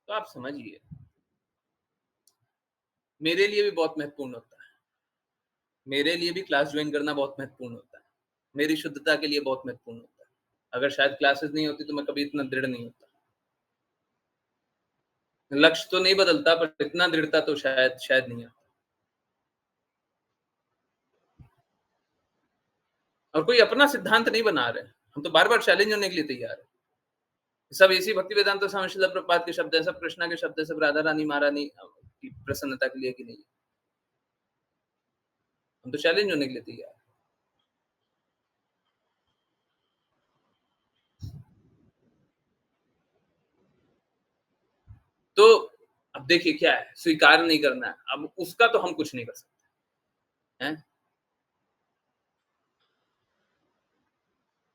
तो आप समझिए, मेरे लिए भी बहुत महत्वपूर्ण होता है, मेरे लिए भी क्लास ज्वाइन करना बहुत महत्वपूर्ण होता है, मेरी शुद्धता के लिए बहुत महत्वपूर्ण होता है। अगर शायद क्लासेस नहीं होती तो मैं कभी इतना दृढ़ नहीं होता। लक्ष्य तो नहीं बदलता, पर इतना दृढ़ता तो शायद नहीं आता। और कोई अपना सिद्धांत नहीं बना रहे, हम तो बार बार चैलेंज होने के लिए तैयार है। सब इसी भक्ति वेदांत स्वामी श्रील प्रभुपाद के शब्द है, सब कृष्णा के शब्द है, सब राधा रानी महारानी की प्रसन्नता के लिए कि नहीं, हम तो चैलेंज होने के लिए तैयार है। तो अब देखिए क्या है, स्वीकार नहीं करना है, अब उसका तो हम कुछ नहीं कर सकते हैं।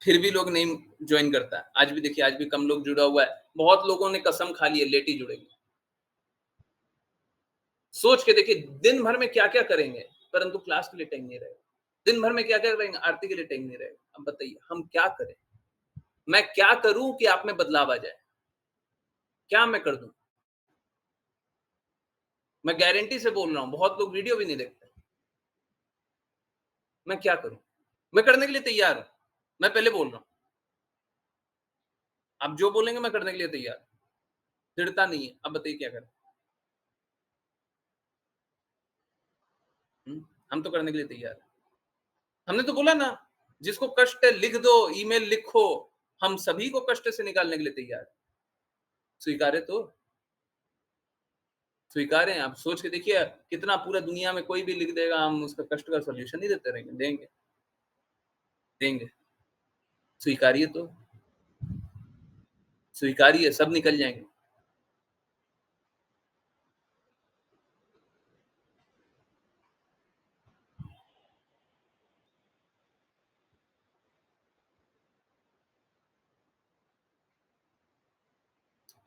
फिर भी लोग नहीं ज्वाइन करता है। आज भी देखिए, आज भी कम लोग जुड़ा हुआ है। बहुत लोगों ने कसम खा ली है, लेट ही जुड़ेंगे। सोच के देखिए, दिन भर में क्या क्या करेंगे, परंतु क्लास के लिए टाइम नहीं रहेगा। दिन भर में क्या क्या करेंगे, आरती के लिए टाइम नहीं रहेगा। अब बताइए हम क्या करें? मैं क्या करूं कि आप में बदलाव आ जाए? क्या मैं कर दूं? मैं गारंटी से बोल रहा हूं, बहुत लोग वीडियो भी नहीं देखते। मैं क्या करूं? मैं करने के लिए तैयार हूं, मैं पहले बोल रहा हूं। आप जो बोलेंगे मैं करने के लिए तैयार। दृढ़ता नहीं है, अब बताइए क्या करें? हम तो करने के लिए तैयार है। हमने तो बोला ना, जिसको कष्ट है लिख दो, ईमेल लिखो, हम सभी को कष्ट से निकालने के लिए तैयार है। स्वीकारे तो स्वीकारें। आप सोच के देखिए, कितना पूरा दुनिया में कोई भी लिख देगा, हम उसका कष्ट का सॉल्यूशन नहीं देते रहेंगे। देंगे, देंगे। स्वीकारिए तो, स्वीकारिए, सब निकल जाएंगे।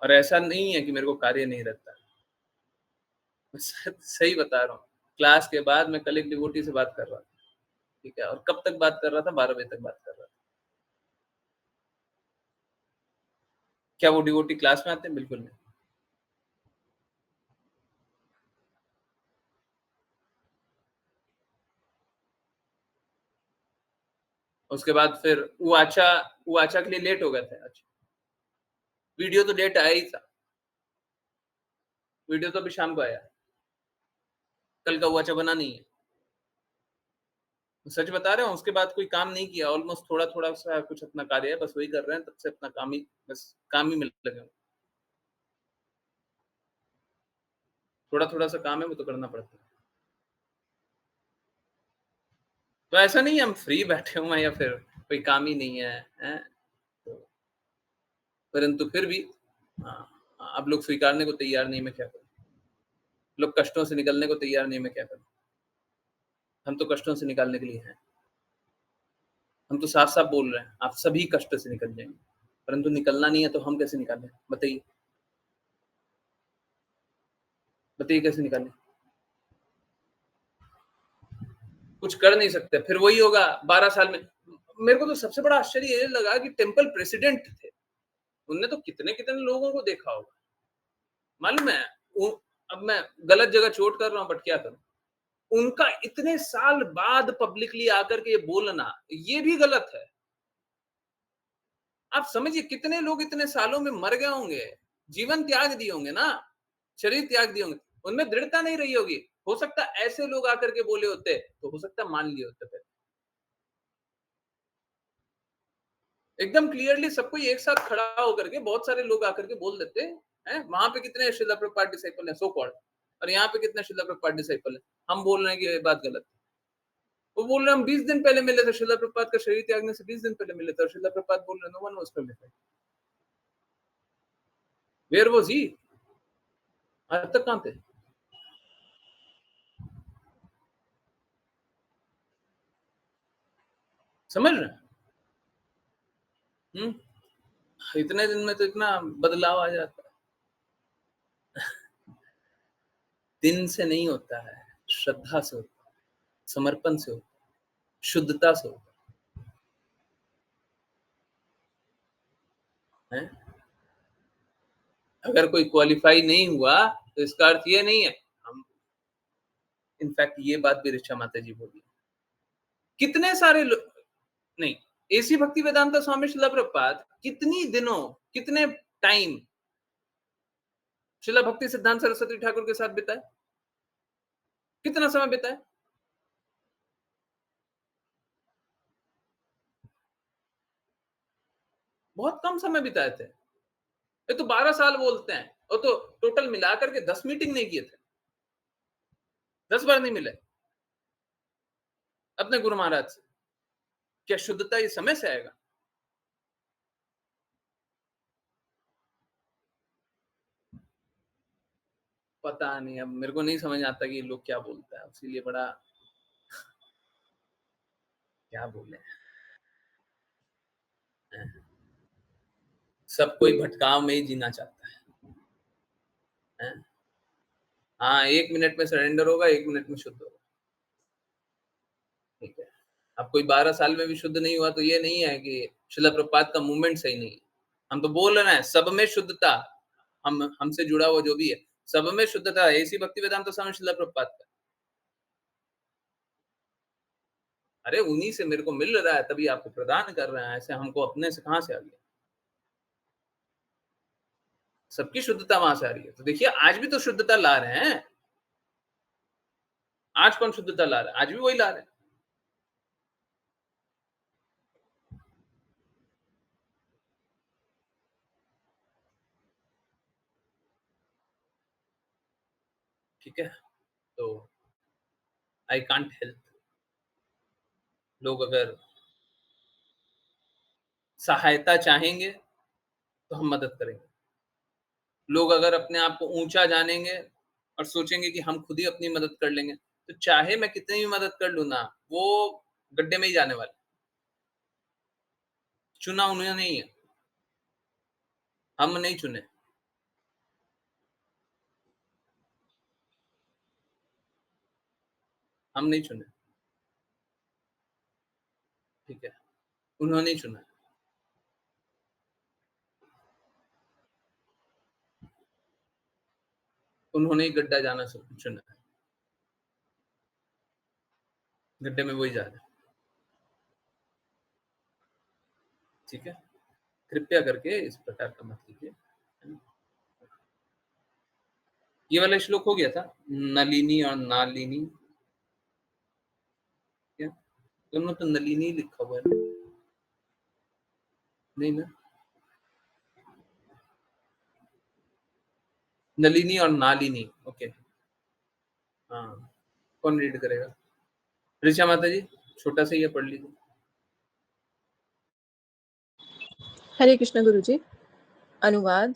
और ऐसा नहीं है कि मेरे को कार्य नहीं रहता, मैं सही बता रहा हूँ। क्लास के बाद मैं कल एक डिवोटी से बात कर रहा था, ठीक है, और कब तक बात कर रहा था? 12 बजे तक बात कर रहा था। क्या वो डिवोटी क्लास में आते हैं? बिल्कुल नहीं। उसके बाद फिर उवाचा के लिए लेट हो गए थे। अच्छा, वीडियो तो लेट आया ही था। वीडियो तो अभी शाम को आया। कल का उवाचा बना नहीं है। सच बता रहे हो, उसके बाद कोई काम नहीं किया। ऑलमोस्ट थोड़ा-थोड़ा सा कुछ अपना कार्य है, बस वही कर रहे हैं। तब से अपना काम ही में लगे हैं। थोड़ा-थोड़ा सा काम है, वो तो करना पड़ता है। तो ऐसा नहीं है हम फ्री बैठे हुए हैं या फिर कोई काम ही नहीं है, हैं? तो परंतु फिर भी अब लोग स्वीकारने को तैयार नहीं, मैं क्या करूँ? लोग कष्टों से निकलने को तैयार नहीं, मैं क्या करूँ? हम तो कष्टों से निकालने के लिए हैं। हम तो साफ-साफ बोल रहे हैं, आप सभी कष्ट से निकल जाएँगे। परंतु निकलना नहीं है तो हम कैसे निकालें? बताइए। बताइए कैसे निकालें? कुछ कर नहीं सकते। फिर वही होगा 12 साल में। मेरे को तो सबसे बड़ा आश्चर्य ये लगा कि टेम्पल प्रेसिडेंट थे। उनने तो कितने-कितने लोगों को देखा होगा। मालूम है? वो अब मैं गलत जगह चोट कर रहा हूँ, बट क्या करूँ? उनका इतने साल बाद पब्लिकली आकर के ये बोलना, ये भी गलत है। आप समझिए कितने लोग इतने सालों में मर गए होंगे, जीवन त्याग दिए होंगे ना, शरीर त्याग दिए होंगे, उनमें दृढ़ता नहीं रही होगी। हो सकता है ऐसे लोग आकर के बोले होते, तो हो सकता है मान लिए होते फिर। एकदम क्लियरली सब कोई एक साथ खड़ा होकर के बहुत सारे लोग आकर के बोल देते हैं। वहां पे कितने श्रील प्रभुपाद डिसाइपल हैं, सो कॉल्ड, और यहाँ पे कितने श्रील प्रभुपाद डिसाइपल हैं। हम बोल रहे हैं कि ये बात गलत है। वो बोल रहे हैं हम 20 दिन पहले मिले थे, श्रील प्रभुपाद का शरीर त्यागने से 20 दिन पहले मिले थे, और श्रील प्रभुपाद बोल रहे हैं no one was present. Where was he? आज तक कहां थे? समझ रहे हैं? इतने दिन में तो इतना बदलाव आ जाता है। दिन से नहीं होता है, श्रद्धा से होता है, समर्पण से होता है, शुद्धता से होता है। अगर कोई क्वालिफाई नहीं हुआ तो इसका अर्थ ये नहीं है हम। इनफैक्ट ये बात भी ऋचा माता जी बोली, कितने सारे लोग नहीं, एसी भक्ति वेदांता स्वामी श्रील प्रभुपाद कितनी दिनों, कितने टाइम श्रील भक्ति सिद्धांत सरस्वती ठाकुर के साथ बिताए, कितना समय बिताए? बहुत कम समय बिताए थे। ये तो 12 साल बोलते हैं, और तो टोटल मिलाकर के 10 मीटिंग नहीं किए थे, 10 बार नहीं मिले अपने गुरु महाराज से। क्या शुद्धता ये समय से आएगा? पता नहीं, अब मेरे को नहीं समझ आता कि ये लोग क्या बोलता है, इसीलिए बड़ा क्या बोले। सब कोई भटकाव में ही जीना चाहता है। हाँ, 1 मिनट में सरेंडर होगा, 1 मिनट में शुद्ध होगा। ठीक है। अब कोई 12 साल में भी शुद्ध नहीं हुआ तो ये नहीं है कि श्रील प्रभुपाद का मूवमेंट सही नहीं है। हम तो बोल रहे हैं सब में शुद्धता, हम हमसे जुड़ा हुआ जो भी है, सब में शुद्धता है। ऐसी भक्ति वेदांत स्वामी श्रील प्रभुपाद का। अरे उन्हीं से मेरे को मिल रहा है, तभी आपको प्रदान कर रहे हैं। ऐसे हमको अपने से कहाँ से आ गया? सबकी शुद्धता वहां से आ रही है। तो देखिए आज भी तो शुद्धता ला रहे हैं। आज कौन शुद्धता ला रहा है? आज भी वही ला रहे हैं। ठीक है, तो आई कांट हेल्प। लोग अगर सहायता चाहेंगे तो हम मदद करेंगे। लोग अगर अपने आप को ऊंचा जानेंगे और सोचेंगे कि हम खुद ही अपनी मदद कर लेंगे, तो चाहे मैं कितनी भी मदद कर लू ना, वो गड्ढे में ही जाने वाले। चुना उन्होंने नहीं है, हम नहीं चुने। हम नहीं चुने। ठीक है, उन्होंने ही चुना। उन्होंने ही गड्ढा जाना चुना है, गड्ढे में वही जा रहा है। ठीक है, कृपया करके इस प्रकार का मत कीजिए। ये वाला श्लोक हो गया था, नलिनी और नालिनी, क्या दोनों तो नलिनी लिखा हुआ है ना? नहीं ना, नलिनी और नालिनी। ओके, हाँ, कौन रीड करेगा? ऋचा माता जी, छोटा सा ये पढ़ लीजिए। हरे कृष्ण गुरुजी। अनुवाद।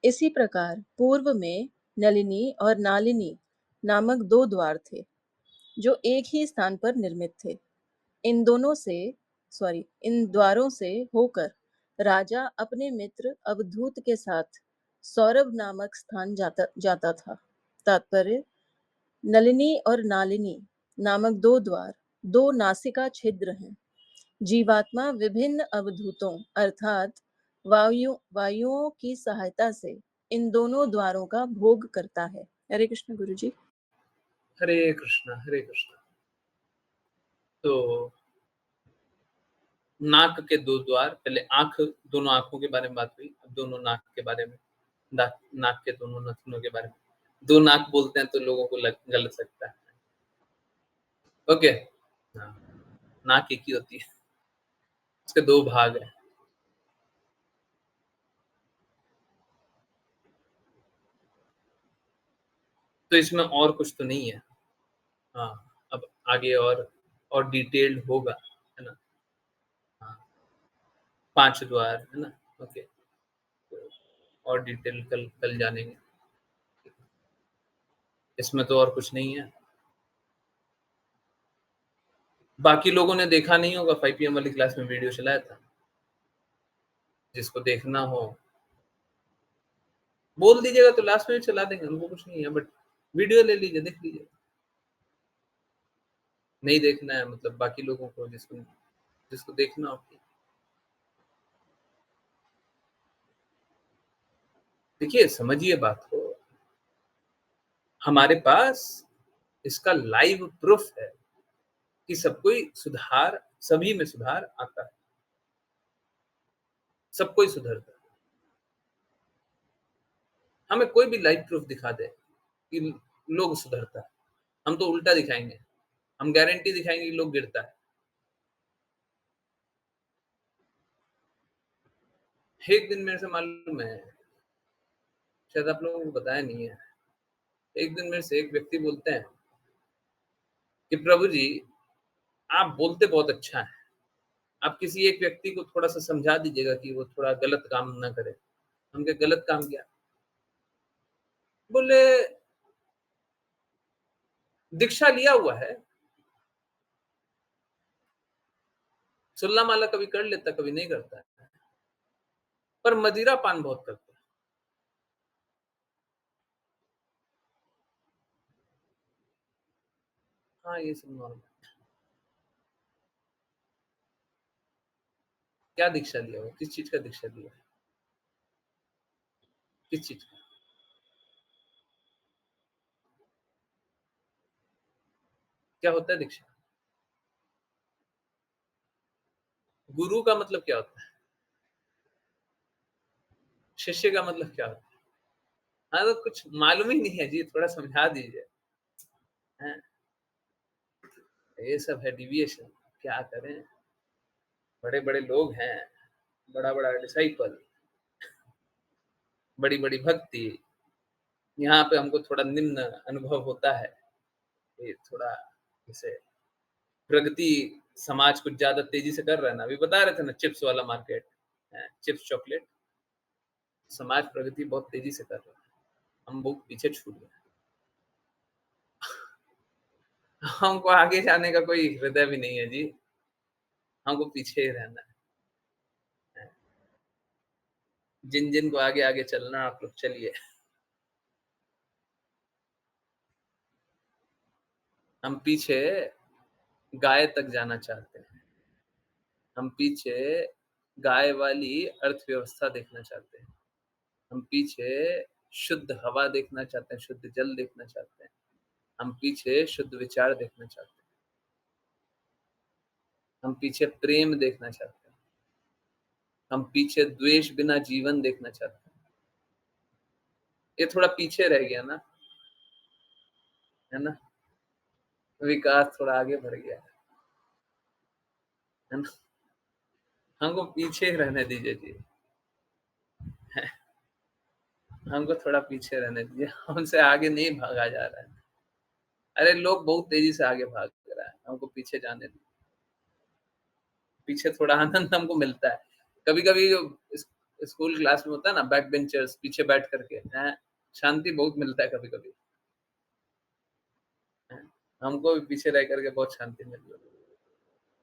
इसी प्रकार पूर्व में नलिनी और नालिनी नामक दो द्वार थे जो एक ही स्थान पर निर्मित थे। इन द्वारों से होकर राजा अपने मित्र अवधूत के साथ सौरभ नामक स्थान जाता था। तात्पर्य: नलिनी और नालिनी नामक दो द्वार, दो नासिका छिद्र हैं। जीवात्मा विभिन्न अवधूतों अर्थात वायुओं की सहायता से इन दोनों द्वारों का भोग करता है। हरे कृष्ण गुरुजी। हरे कृष्णा हरे कृष्णा। तो नाक के दो द्वार, पहले आंख, दोनों आंखों के बारे में बात हुई, अब दोनों नाक के बारे में, नाक के दोनों नथनों के बारे में। दो नाक बोलते हैं तो लोगों को गलत लगता है। ओके, हाँ, नाक एक ही होती है, उसके दो भाग हैं। तो इसमें और कुछ तो नहीं है। हाँ, अब आगे और डिटेल्ड होगा, है ना? हाँ, 5 द्वार, है ना? ओके, तो और डिटेल कल जानेंगे। इसमें तो और कुछ नहीं है। बाकी लोगों ने देखा नहीं होगा, 5 PM वाली क्लास में वीडियो चलाया था, जिसको देखना हो बोल दीजिएगा तो लास्ट में चला देंगे, उनको कुछ नहीं है, बट वीडियो ले लीजिए, देख लीजिए। नहीं देखना है मतलब बाकी लोगों को, जिसको देखना हो। देखिए, समझिए बात को, हमारे पास इसका लाइव प्रूफ है कि सभी में सुधार आता है, सब कोई सुधरता है। हमें कोई भी लाइव प्रूफ दिखा दे कि लोग सुधरता है, हम तो उल्टा दिखाएंगे, हम गारंटी दिखाएंगे कि लोग गिरता है। एक दिन मेरे से मालूम है, शायद आप लोगों को बताया नहीं है, एक दिन मेरे से एक व्यक्ति बोलते हैं कि प्रभु जी, आप बोलते बहुत अच्छा है, आप किसी एक व्यक्ति को थोड़ा सा समझा दीजिएगा कि वो थोड़ा गलत काम ना करे। हमने गलत काम किया? बोले, दीक्षा लिया हुआ है, सुल्ला माला कभी कर लेता, कभी नहीं करता है, पर मदिरा पान बहुत करता है। हाँ, ये सब नॉर्मल। क्या दीक्षा लिया हुआ? किस चीज का दीक्षा लिया है? किस चीज का? क्या होता है दीक्षा? गुरु का मतलब क्या होता है? शिष्य का मतलब क्या होता है? हाँ, तो कुछ मालूम ही नहीं है जी, थोड़ा समझा दीजिए। ये सब है डिविएशन, क्या करें? बड़े बड़े लोग हैं, बड़ा बड़ा डिसाइपल, बड़ी बड़ी भक्ति, यहाँ पे हमको थोड़ा निम्न अनुभव होता है। ये थोड़ा जैसे प्रगति समाज कुछ ज्यादा तेजी से कर रहा है ना, अभी बता रहे थे ना चिप्स वाला मार्केट, चिप्स चॉकलेट, समाज प्रगति बहुत तेजी से कर रहा है, हम बहुत पीछे छूट गए। हमको आगे जाने का कोई हृदय भी नहीं है जी, हमको पीछे ही रहना है। जिन जिन को आगे आगे चलना, आप लोग चलिए, हम पीछे गाय तक जाना चाहते हैं, हम पीछे गाय वाली अर्थव्यवस्था देखना चाहते हैं, हम पीछे शुद्ध हवा देखना चाहते हैं, शुद्ध जल देखना चाहते हैं। हम पीछे शुद्ध विचार देखना चाहते हैं। हम पीछे प्रेम देखना चाहते हैं। हम पीछे द्वेष बिना जीवन देखना चाहते हैं। ये थोड़ा पीछे रह गया ना, है ना? विकास थोड़ा आगे बढ़ गया है ना? हमको पीछे रहने दीजिए जी। हमको थोड़ा पीछे रहने दीजिए, हमसे आगे नहीं भागा जा रहा है। अरे लोग बहुत तेजी से आगे भाग रहा है, हमको पीछे जाने दीजिए। पीछे थोड़ा आनंद हमको मिलता है। कभी-कभी जो स्कूल क्लास में होता है ना, बैक बेंचर्स पीछे बैठ करके, हैं, शांति बहुत मिलता है कभी-कभी। हैं, हमको भी पीछे रह करके बहुत शांति मिलती है।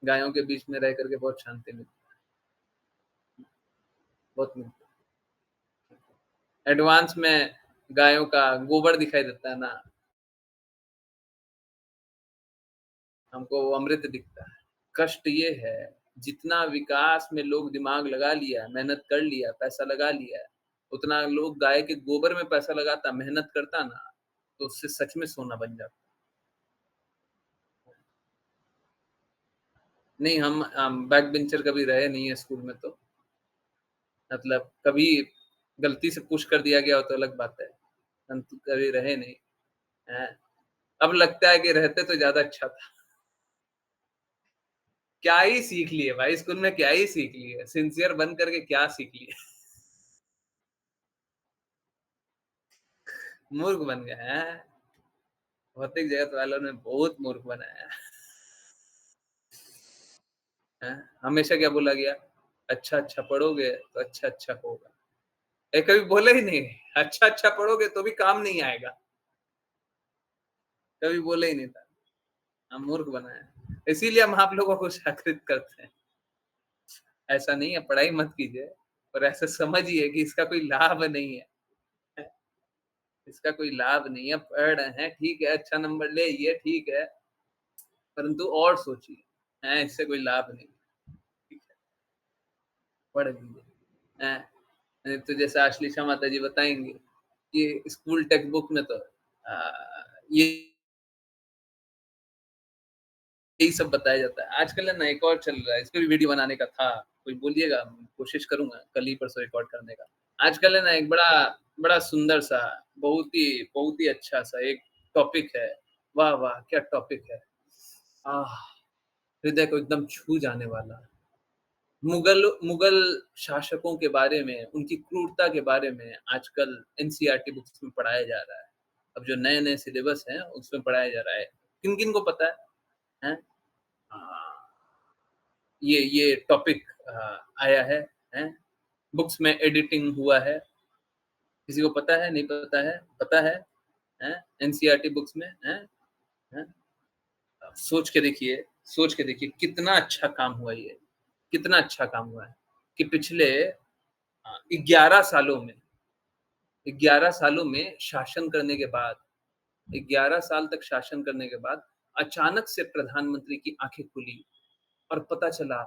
गायों के बीच में रह करके बहुत शांति मिलती है, बहुत मिलती है। एडवांस में गायों का गोबर दिखाई देता है ना, हमको वो अमृत दिखता है। कष्ट ये है, जितना विकास में लोग दिमाग लगा लिया, मेहनत कर लिया, पैसा लगा लिया, उतना लोग गाय के गोबर में पैसा लगाता, मेहनत करता ना, तो उससे सच में सोना बन जाता। नहीं, हम बैक बेंचर कभी रहे नहीं है स्कूल में, तो मतलब कभी गलती से पुश कर दिया गया हो तो अलग बात है, हम तो कभी रहे नहीं हैं। अब लगता है कि रहते तो ज़्यादा अच्छा था। क्या ही सीख लिए भाई, स्कूल में क्या ही सीख लिए, सिंसियर बन करके क्या सीख लिए। मूर्ख बन गए हैं। भौतिक जगत वालों ने बहुत मूर्ख बनाया है। हमेशा क्या बोला गया, अच्छा अच्छा पढ़ोगे तो अच्छा अच्छा होगा। ये कभी बोला ही नहीं, अच्छा अच्छा पढ़ोगे तो भी काम नहीं आएगा, कभी बोला ही नहीं था। हम मूर्ख बनाए, इसीलिए हम आप लोगों को जागृत करते हैं। ऐसा नहीं है पढ़ाई मत कीजिए, पर ऐसा समझिए कि इसका कोई लाभ नहीं है, इसका कोई लाभ नहीं है। पढ़ रहे हैं ठीक है, अच्छा नंबर ले, ये ठीक है, परंतु और सोचिए, हैं, इससे कोई लाभ नहीं। ठीक है, पढ़ लीजिए। हैं, तो जैसे आश्लेषा माता जी बताएंगे कि स्कूल टेक्स्ट बुक में तो ये यही सब बताया जाता है। आजकल है ना एक और चल रहा है, इस पे भी वीडियो बनाने का था, कोई बोलिएगा, कोशिश करूँगा कल ही परसों रिकॉर्ड करने का। आजकल है ना एक बड़ा बड़ा सुंदर सा, बहुत ही अच्छा सा एक टॉपिक है। वाह, वाह! क्या टॉपिक है। आह! हृदय को एकदम छू जाने वाला। मुगल मुगल शासकों के बारे में, उनकी क्रूरता के बारे में आजकल एनसीईआरटी बुक्स में पढ़ाया जा रहा है। अब जो नए-नए सिलेबस हैं, उसमें पढ़ाया जा रहा है। किन-किन को पता है? हैं? हाँ, ये टॉपिक आया है, हैं? बुक्स में एडिटिंग हुआ है। किसी को पता है, नहीं पता है? पता है? हैं? एनसीईआरटी बुक्स में, हैं? हैं? सोच के देखिए, सोच के देखिए कितना अच्छा काम हुआ ये, कितना अच्छा काम हुआ है कि पिछले 11 सालों में 11 सालों में शासन करने के बाद, 11 साल तक शासन करने के बाद अचानक से प्रधानमंत्री की आँखें खुली और पता चला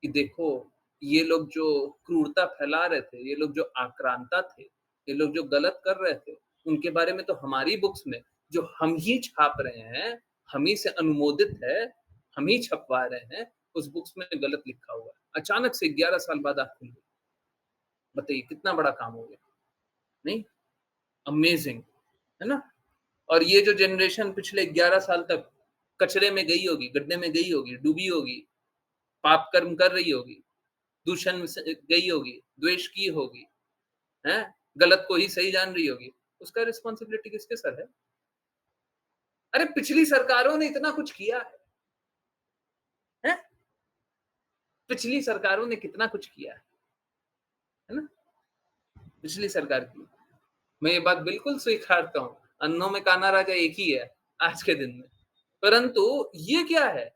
कि देखो, ये लोग जो क्रूरता फैला रहे थे, ये लोग जो आक्रांता थे, ये लोग जो गलत कर रहे थे, उनके बारे में तो हमारी बुक्स में जो हम ही छाप रहे हैं, हम ही से अनुमोदित है, हम ही छपवा रहे हैं, उस बुक्स में गलत लिखा हुआ है। अचानक से 11 साल बाद आँख खुल गई। बताइए कितना बड़ा काम हो गया, नहीं? अमेज़िंग, है ना? और ये जो जनरेशन पिछले 11 साल तक कचरे में गई होगी, गड्ढे में गई होगी, डूबी होगी, पाप कर्म कर रही होगी, दूषण से गई होगी, द्वेष की होगी, हैं? गलत को ही सही जान रही होगी, उसका रिस्पॉन्सिबिलिटी किसके सर है? अरे पिछली सरकारों ने इतना कुछ किया है? पिछली सरकारों ने कितना कुछ किया है ना? पिछली सरकार की। मैं ये बात बिल्कुल स्वीकारता हूँ, अन्नों में कान्हा राजा एक ही है आज के दिन में। परंतु ये क्या है?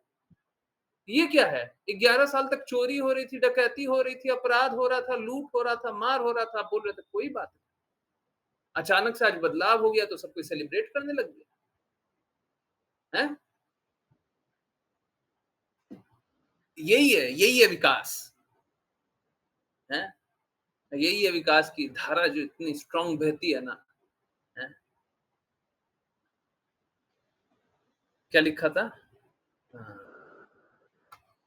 ये क्या है? 11 साल तक चोरी हो रही थी, डकैती हो रही थी, अपराध हो रहा था, लूट हो रहा था, मार हो रहा था, आप बोल रहे थे कोई बात नहीं। अचानक से आज बदलाव हो गया तो सब कोई सेलिब्रेट करने लग गया, हैं? यही है विकास, हैं? यही है विकास की धारा जो इतनी स्ट्रांग बहती है ना। है? क्या लिखा था?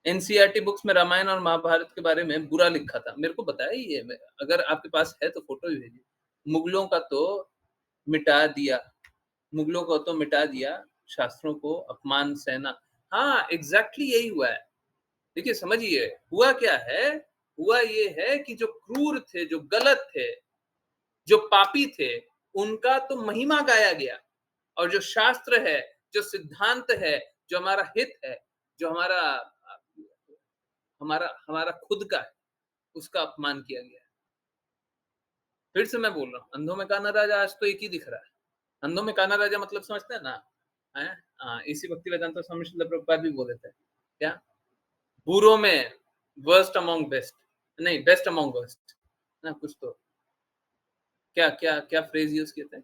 एनसीईआरटी बुक्स में रामायण और महाभारत के बारे में बुरा लिखा था। मेरे को बताया ये, अगर आपके पास है तो फोटो भी भेजिए। मुगलों का तो मिटा दिया, मुगलों को तो मिटा दिया, शास्त्रों को अपमान सहना। हाँ एग्जैक्टली यही हुआ है। देखिए समझिए हुआ क्या है, हुआ ये है कि जो क्रूर थे, जो गलत थे, जो पापी थे, उनका तो महिमा गाया गया, और जो शास्त्र है, जो सिद्धांत है, जो हमारा हित है, जो हमारा हमारा हमारा खुद का है, उसका अपमान किया गया है। फिर से मैं बोल रहा हूँ, अंधों में काना राजा आज तो एक ही दिख रहा है। अंधों में काना राजा मतलब समझते हैं ना? इसी भक्ति वेदांत स्वामी श्रील प्रभुपाद भी बोले थे क्या, बुरों में वर्स्ट अमॉन्ग बेस्ट, नहीं बेस्ट अमॉन्ग वर्स्ट ना, कुछ तो क्या क्या क्या फ्रेज यूज किए थे,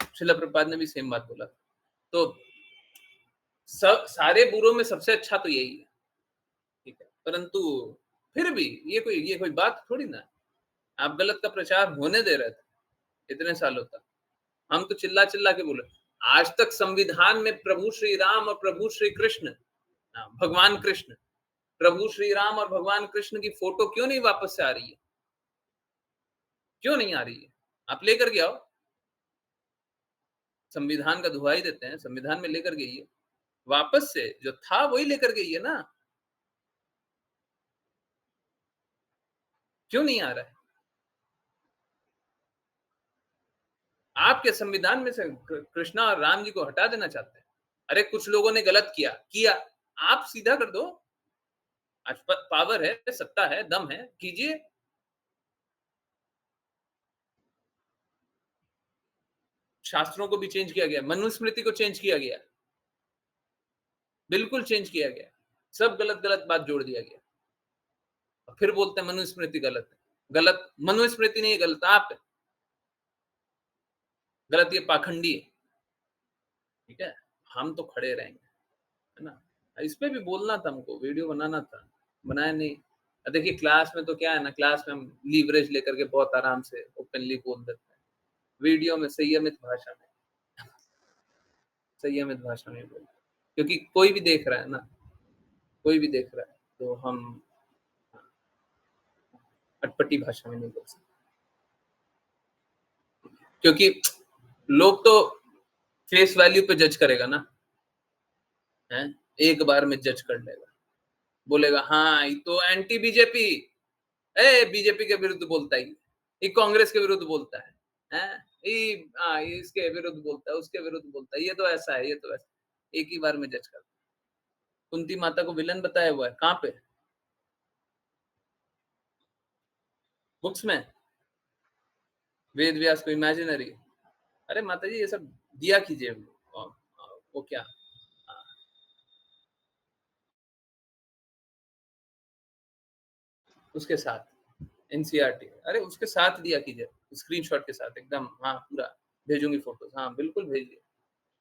श्रील प्रभुपाद ने भी सेम बात बोला। तो सारे बुरों में सबसे अच्छा तो यही है, ठीक है, परंतु फिर भी ये कोई बात थोड़ी ना। आप गलत का प्रचार होने दे रहे थे इतने सालों तक, हम तो चिल्ला चिल्ला के बोले। आज तक संविधान में प्रभु श्री राम और प्रभु श्री कृष्ण, भगवान कृष्ण, प्रभु श्री राम और भगवान कृष्ण की फोटो क्यों नहीं वापस से आ रही है? क्यों नहीं आ रही है? आप लेकर के आओ, संविधान का दुहाई देते हैं, संविधान में लेकर गई है वापस से, जो था वही लेकर गई है ना, क्यों नहीं आ रहा है? आपके संविधान में से कृष्णा और राम जी को हटा देना चाहते हैं। अरे कुछ लोगों ने गलत किया, आप सीधा कर दो। आज पावर है, सत्ता है, दम है, कीजिए। शास्त्रों को भी चेंज किया गया, मनुस्मृति को चेंज किया गया, बिल्कुल चेंज किया गया, सब गलत गलत बात जोड़ दिया गया। फिर बोलते हैं मनुस्मृति गलत है। गलत मनुस्मृति नहीं, गलत आप है, गलत ये पाखंडी है, ठीक है। हम तो खड़े रहेंगे, है ना। इस पे भी बोलना था हमको, वीडियो बनाना था, बनाया नहीं। देखिए क्लास में तो क्या है ना, क्लास में हम लीवरेज लेकर के बहुत आराम से ओपनली बोल देते हैं, वीडियो में संयमित भाषा में, संयमित भाषा में बोल, क्योंकि कोई भी देख रहा है ना, कोई भी देख रहा है, तो हम अटपटी भाषा में नहीं बोल सकते, क्योंकि लोग तो फेस वैल्यू पे जज करेगा ना, है, एक बार में जज कर लेगा, बोलेगा हाँ ये तो एंटी बीजेपी, बीजेपी के विरुद्ध बोलता है, ये कांग्रेस के विरुद्ध बोलता है, ये इसके विरुद्ध बोलता है, उसके विरुद्ध बोलता है, ये तो ऐसा है, ये तो ऐसा, एक ही बार में जज करता है। कुंती माता को विलन बताया हुआ है, कहाँ पे? बुक्स में। वेद व्यास को इमेजिनरी। अरे माता जी ये सब दिया कीजिए, वो क्या, उसके साथ एनसीईआरटी, अरे उसके साथ दिया कीजिए, स्क्रीनशॉट के साथ एकदम, हाँ पूरा भेजूंगी फोटोज, हाँ बिल्कुल भेजिए,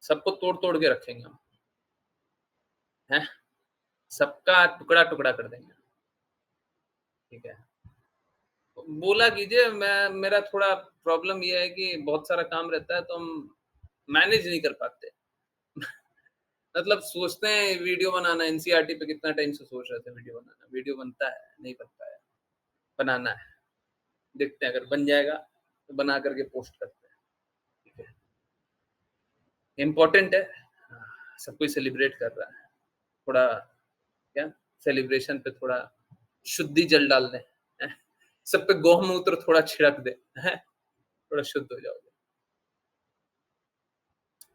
सबको तोड़ तोड़ के रखेंगे हम, हैं, सबका टुकड़ा टुकड़ा कर देंगे, ठीक है। बोला कीजिए, मैं मेरा थोड़ा प्रॉब्लम ये है कि बहुत सारा काम रहता है तो हम मैनेज नहीं कर पाते। मतलब सोचते हैं वीडियो बनाना, एनसीईआरटी पे कितना टाइम से सोच रहे थे वीडियो बनाना, वीडियो बनता है नहीं बन पाया, बनाना है, देखते हैं अगर बन जाएगा तो बना करके पोस्ट करते हैं, ठीक है। इम्पोर्टेंट है, सब कोई सेलिब्रेट कर रहा है, थोड़ा क्या सेलिब्रेशन पे थोड़ा शुद्धि जल डाल दें, सब पे गौमूत्र थोड़ा छिड़क दे, थोड़ा शुद्ध हो जाओगे।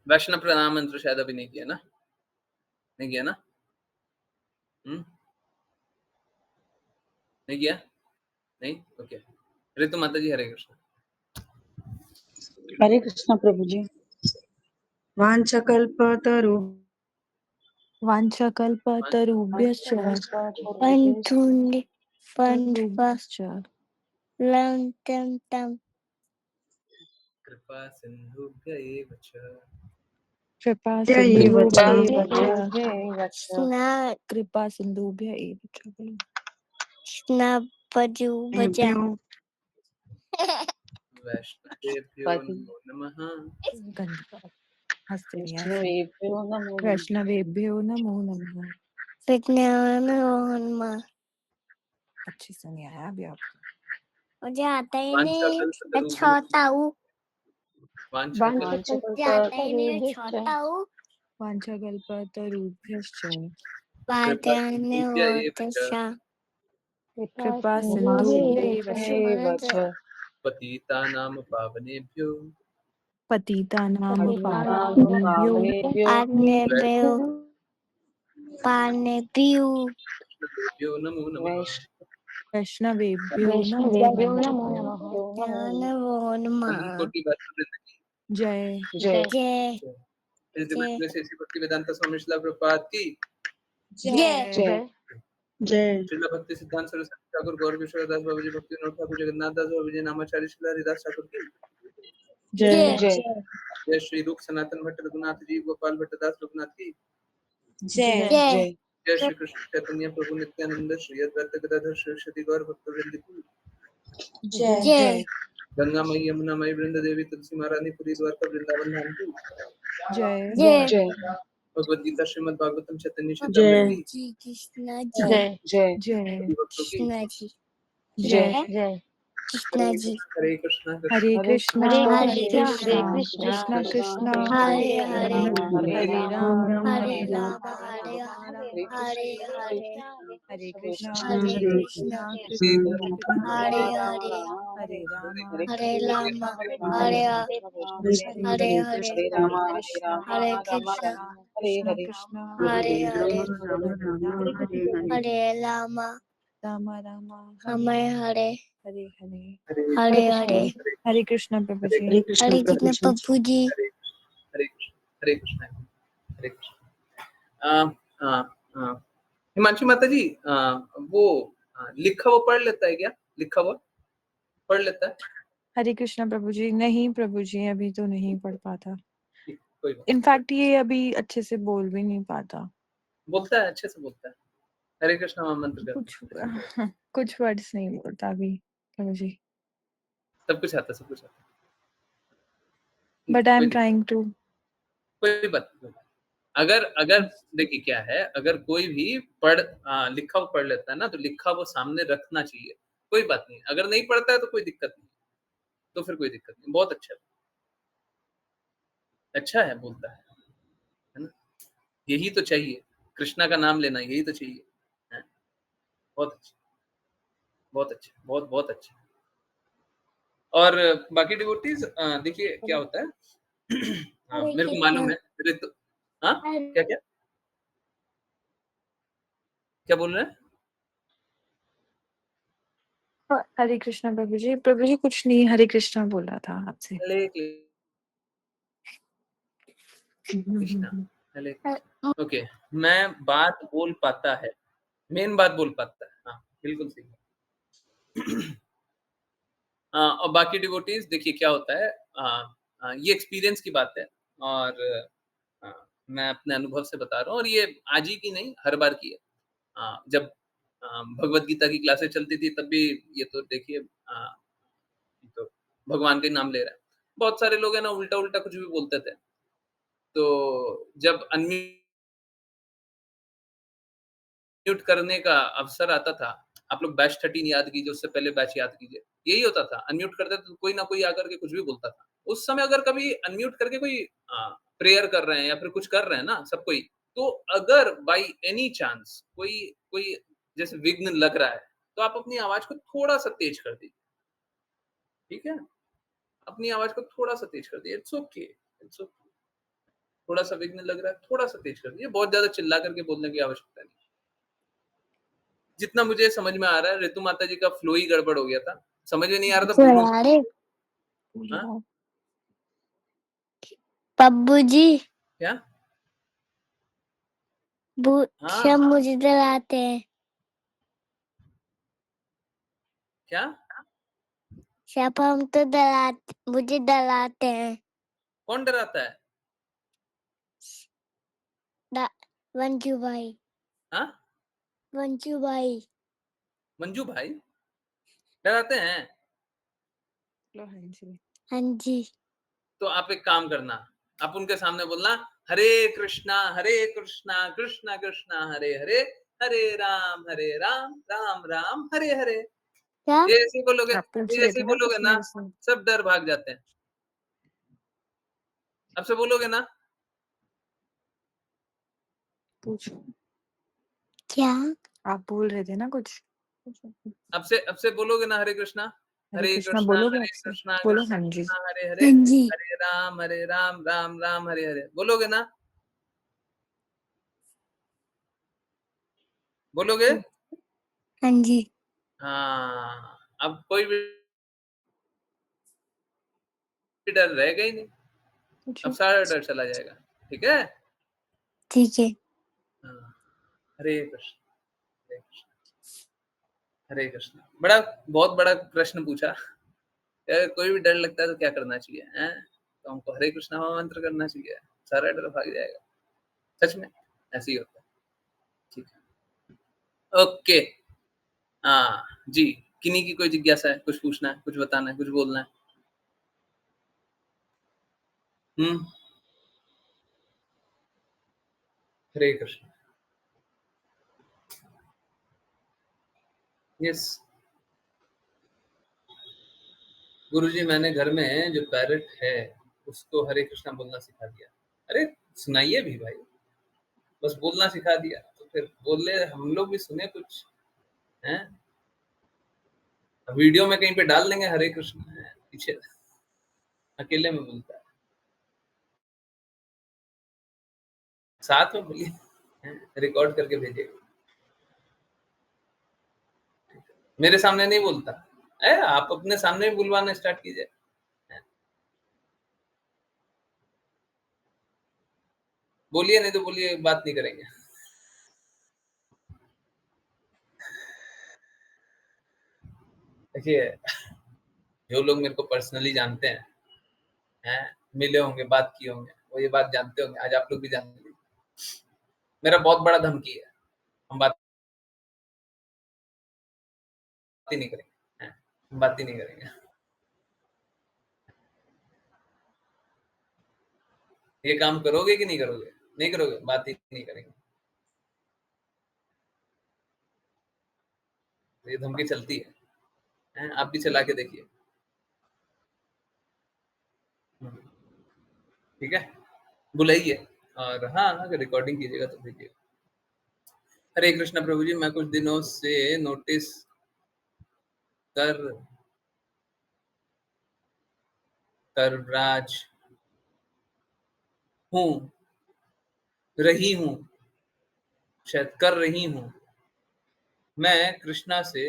वैष्णव प्रणाम मंत्र शायद अभी नहीं किया ना, नहीं किया ना, नहीं किया, नहीं, ओके। ऋतु माता जी हरे कृष्ण। हरे कृष्ण प्रभु जी। वाञ्छकल्पतरु वाञ्छकल्पतरुभ्यश्च पञ्चुण्डिफाश्च लङ्कन्तं कृपा सिन्धुभ्य एव च, कृपा सिन्धुभ्य एव च पजू बजा वैष्णवेभ्यो नमो नमः। वैष्णवेभ्यो नमो नमः। वैष्णवेभ्यो नमो नमः। वैष्णव अच्छे से नहीं आया अभी आपको। मुझे आता ही नहीं, मैं छोटा हूँ। मुझे आता ही नहीं, मैं छोटा हूँ। वाञ्छाकल्पतरुभ्यश्च कृपा सिन्धुभ्यैव च पतितानां पावनेभ्यो पतितानां पावनेभ्यो पावनेभ्यो वैष्णवेभ्यो नमो नमः। वैष्णवेभ्यो नमो नमः। कोटि वैष्णव जय जय जय में से भक्ति वेदांत स्वामी श्रील प्रभुपाद की जय जय श्रील भक्ति सिद्धांत सरस्वती ठाकुर गौर किशोरदास बाबू जी भक्ति विनोद ठाकुर जगन्नाथ दास बाबू जी नामाचार्य श्रील हरिदास ठाकुर की जय जय जय श्री रूप सनातन भट्ट रघुनाथ जी गोपाल भट्टदास रघुनाथ की जय जय जय श्री कृष्ण चैतन्य प्रभु नित्यानंद श्री अद्वैत गदाधर श्री गौर भक्तवृंद की जय जय गंगा मई यमुना मई वृंद देवी तुलसी महारानी पुरी द्वारका वृंदावन धाम की जय जय भगवद गीता श्रीमद् भागवतम चैतन्य चैतन्य जी कृष्णा जय जय जय भक्तों की कृष्णा जी जय कृष्णा जी हरे कृष्णा हरे कृष्णा हरे हरे कृष्णा कृष्णा कृष्णा कृष्णा कृष्णा हरे हरे हरे राम हरे हरे राम राम हरे हरे हरे कृष्णा हरे कृष्णा हरे हरे कृष्णा कृष्णा कृष्णा हरे हरे राम हरे राम हरे राम हरे हरे हरे हरे राम हरे हरे राम हरे राम कृष्णा राम हरे हरे कृष्णा हरे हरे हरे राम राम राम हरे हरे हरे हरे हरे हरे हरे कृष्णा प्रभु जी हरे कृष्णा प्रभु जी हरे कृष्ण हरे कृष्ण हिमांशु माता जी वो लिखा हुआ पढ़ लेता है क्या? लिखा हुआ पढ़ लेता है? हरे कृष्णा प्रभु जी नहीं प्रभु जी अभी तो नहीं पढ़ पाता कोई बात इनफैक्ट ये अभी अच्छे से बोल भी नहीं पाता बोलता है, अच्छे से बोलता है। हरे कृष्णा मंत्र कुछ करता है। कुछ वर्ड्स नहीं बोलता अभी प्रभु जी सब कुछ आता है, सब कुछ आता है। बट आई कोई एम दिक्कत ट्राइंग टू कोई बात नहीं। अगर अगर देखिए क्या है, अगर कोई भी लिखा हुआ पढ़ लेता है ना, तो लिखा हुआ सामने रखना चाहिए। कोई बात नहीं, अगर नहीं पढ़ता है तो कोई दिक्कत नहीं, तो फिर कोई दिक्कत नहीं। बहुत अच्छा है बोलता है ना? यही तो चाहिए, कृष्णा का नाम लेना यही तो चाहिए है? बहुत अच्छा, बहुत अच्छा, बहुत बहुत अच्छा। और बाकी डिवोटीज देखिए क्या होता है मेरे को मालूम है ऋतु क्या क्या क्या बोल रहे हैं? हरे कृष्णा प्रभु जी कुछ नहीं हरे कृष्णा बोल रहा था आपसे हरे कृष्णा हरे ओके। मैं बात बोल पाता है, मेन बात बोल पाता है। हाँ बिल्कुल सही। और बाकी डिवोटीज देखिए क्या होता है, ये एक्सपीरियंस की बात है और मैं अपने अनुभव से बता रहा हूँ, और ये आज ही की नहीं, हर बार की है। जब भगवत गीता की क्लासेस चलती थी तब भी ये तो देखिए तो भगवान के नाम ले रहा है। बहुत सारे लोग है ना उल्टा उल्टा कुछ भी बोलते थे, तो जब अनम्यूट करने का अवसर आता था, आप लोग बैच 13 याद कीजिए, उससे पहले बैच याद कीजिए, यही होता था। अनम्यूट करते थे तो कोई ना कोई आकर के कुछ भी बोलता था। उस समय अगर कभी अनम्यूट करके कोई प्रेयर कर रहे हैं या फिर कुछ कर रहे हैं ना सब कोई, तो अगर बाई एनी चांस कोई कोई जैसे विघ्न लग रहा है, तो आप अपनी आवाज को थोड़ा सा तेज कर दीजिए। ठीक है, अपनी आवाज को थोड़ा सा तेज कर दीजिए। It's okay, it's okay. थोड़ा सा विघ्न लग रहा है, थोड़ा सा तेज कर दीजिए, बहुत ज्यादा चिल्ला करके बोलने की आवश्यकता नहीं। जितना मुझे समझ में आ रहा है, ऋतु माता जी का फ्लो ही गड़बड़ हो गया था, समझ में नहीं आ रहा था बोलूं हाँ? पब्बू जी क्या सब मुझे डराते हैं क्या सब हम तो मुझे डराते हैं कौन डराता है? वंशु भाई हाँ वंशु भाई मंजू भाई डराते हैं? हाँ जी। तो आप एक काम करना, आप उनके सामने बोलना, हरे कृष्णा कृष्णा कृष्णा हरे हरे, हरे राम राम राम हरे हरे। क्या? ये ऐसे ही बोलोगे, आप पूछ ये रहे ऐसे थे ही ना बोलोगे कुछ ना, मेरे से। सब डर भाग जाते हैं। अब से बोलोगे ना? पूछो, क्या? आप बोल रहे थे ना कुछ। अब से बोलोगे ना हरे कृष्णा हरे कृष्णा बोलोगे आपसे? बोलो हाँ जी। कृष्णा हरे हरे, हाँ जी। हरे राम राम हरे हरे। बोलोगे ना? बोलोगे? हाँ जी। हाँ, अब कोई भी डर रहेगा ही नहीं, अब सारा डर चला जाएगा। ठीक है? ठीक है। हाँ, हरे कृष्ण हरे कृष्ण हरे कृष्ण। बड़ा बहुत बड़ा प्रश्न पूछा। अगर कोई भी डर लगता है तो क्या करना चाहिए? हैं? तो हमको हरे कृष्णा महामंत्र करना चाहिए, सारा डर भाग जाएगा। सच में ऐसे ही होता है। ठीक है, ओके। हाँ जी, किन्हीं की कोई जिज्ञासा है, कुछ पूछना है, कुछ बताना है, कुछ बोलना है? हरे कृष्ण। यस गुरुजी, मैंने घर में जो पैरट है उसको हरे कृष्णा बोलना सिखा दिया। अरे सुनाइए भी भाई, बस बोलना सिखा दिया तो फिर बोले, हम लोग भी सुने कुछ हैं। वीडियो में कहीं पे डाल देंगे हरे कृष्ण है, पीछे अकेले में बोलता है, साथ में बोलिए, रिकॉर्ड करके भेजिएगा। मेरे सामने नहीं बोलता है, आप अपने सामने भी बुलवाना स्टार्ट कीजिए। बोलिए, नहीं तो बोलिए, बात नहीं करेंगे। देखिए, जो लोग मेरे को पर्सनली जानते हैं, मिले होंगे, बात किए होंगे, वो ये बात जानते होंगे, आज आप लोग भी जान लीजिए। मेरा बहुत बड़ा धमकी है, हम बात ही नहीं करेंगे, हम बात ही नहीं करेंगे। ये काम करोगे कि नहीं करोगे? नहीं करोगे, बात ही नहीं करेंगे। ये धमकी चलती है, आप भी चला के देखिए। ठीक है, बुलाइए, और हाँ अगर रिकॉर्डिंग कीजिएगा तो भेजिएगा। हरे कृष्णा प्रभु जी, मैं कुछ दिनों से नोटिस कर राज हूँ, रही हूँ, शायद कर रही हूँ मैं कृष्णा से।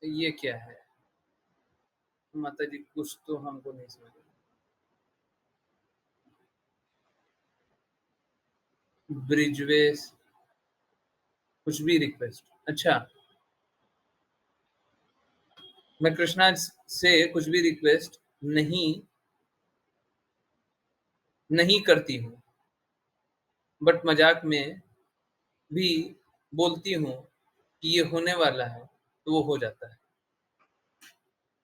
ये क्या है माता जी, कुछ तो हमको नहीं समझ। ब्रिजवेश कुछ भी रिक्वेस्ट, अच्छा मैं कृष्णा से कुछ भी रिक्वेस्ट नहीं करती हूँ, बट मजाक में भी बोलती हूँ कि ये होने वाला है तो वो हो जाता है।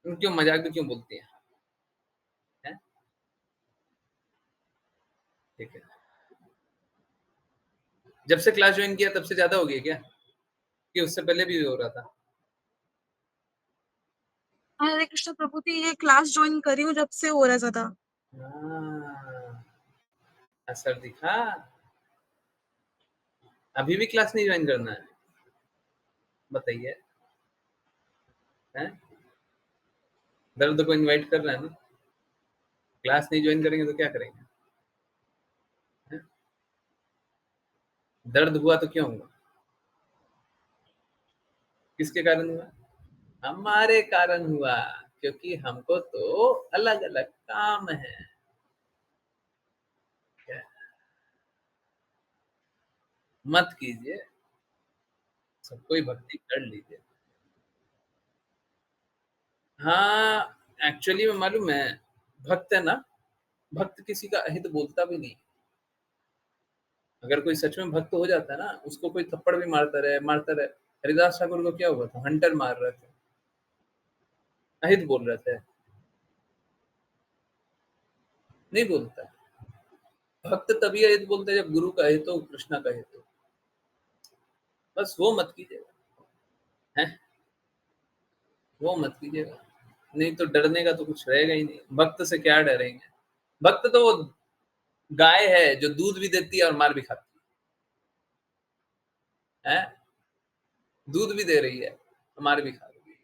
क्यों मजाक में क्यों बोलती हैं? है? ठीक है, जब से क्लास ज्वाइन किया तब से ज्यादा हो गया क्या, कि उससे पहले भी हो रहा था? हरे कृष्ण प्रभु जी, ये क्लास ज्वाइन करी हूँ जब से हो रहा है ज्यादा। असर दिखा। अभी भी क्लास नहीं ज्वाइन करना है? बताइए, दर्द को इनवाइट कर रहे हैं ना, क्लास नहीं ज्वाइन करेंगे तो क्या करेंगे? है? दर्द हुआ तो क्यों हुआ? किसके कारण हुआ? हमारे कारण हुआ, क्योंकि हमको तो अलग अलग काम है। मत कीजिए, सब कोई भक्ति कर लीजिए। हाँ, एक्चुअली में मालूम है, भक्त है ना, भक्त किसी का अहित बोलता भी नहीं। अगर कोई सच में भक्त हो जाता है ना, उसको कोई थप्पड़ भी मारता रहे। हरिदास ठाकुर को क्या हुआ था? हंटर मार रहे थे, अहित बोल रहे थे, नहीं बोलता। भक्त तभी अहित बोलते जब गुरु का हित हो, कृष्णा का हित हो। बस वो मत कीजिएगा, हैं? वो मत कीजिएगा, नहीं तो डरने का तो कुछ रहेगा ही नहीं। भक्त से क्या डरेंगे? भक्त तो वो गाय है जो दूध भी देती है और मार भी खाती है, दूध भी दे रही है, मार भी खा रही है,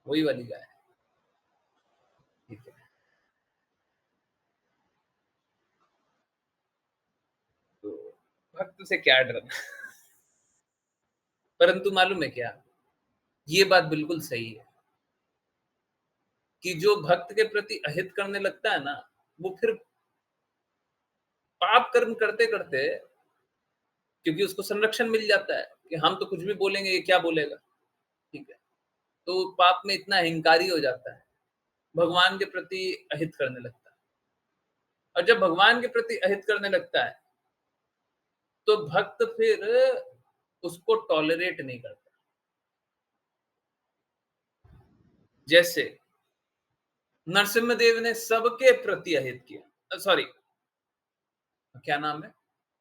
वही वाली गाय है। ठीक है, तो भक्त से क्या डरना। परंतु मालूम है क्या, ये बात बिल्कुल सही है कि जो भक्त के प्रति अहित करने लगता है ना, वो फिर पाप कर्म करते करते, क्योंकि उसको संरक्षण मिल जाता है कि हम तो कुछ भी बोलेंगे, ये क्या बोलेगा, ठीक है, तो पाप में इतना अहंकारी हो जाता है, भगवान के प्रति अहित करने लगता है। और जब भगवान के प्रति अहित करने लगता है तो भक्त फिर उसको टॉलरेट नहीं करता। जैसे नरसिम्हदेव ने सबके प्रति अहित किया, सॉरी क्या नाम है,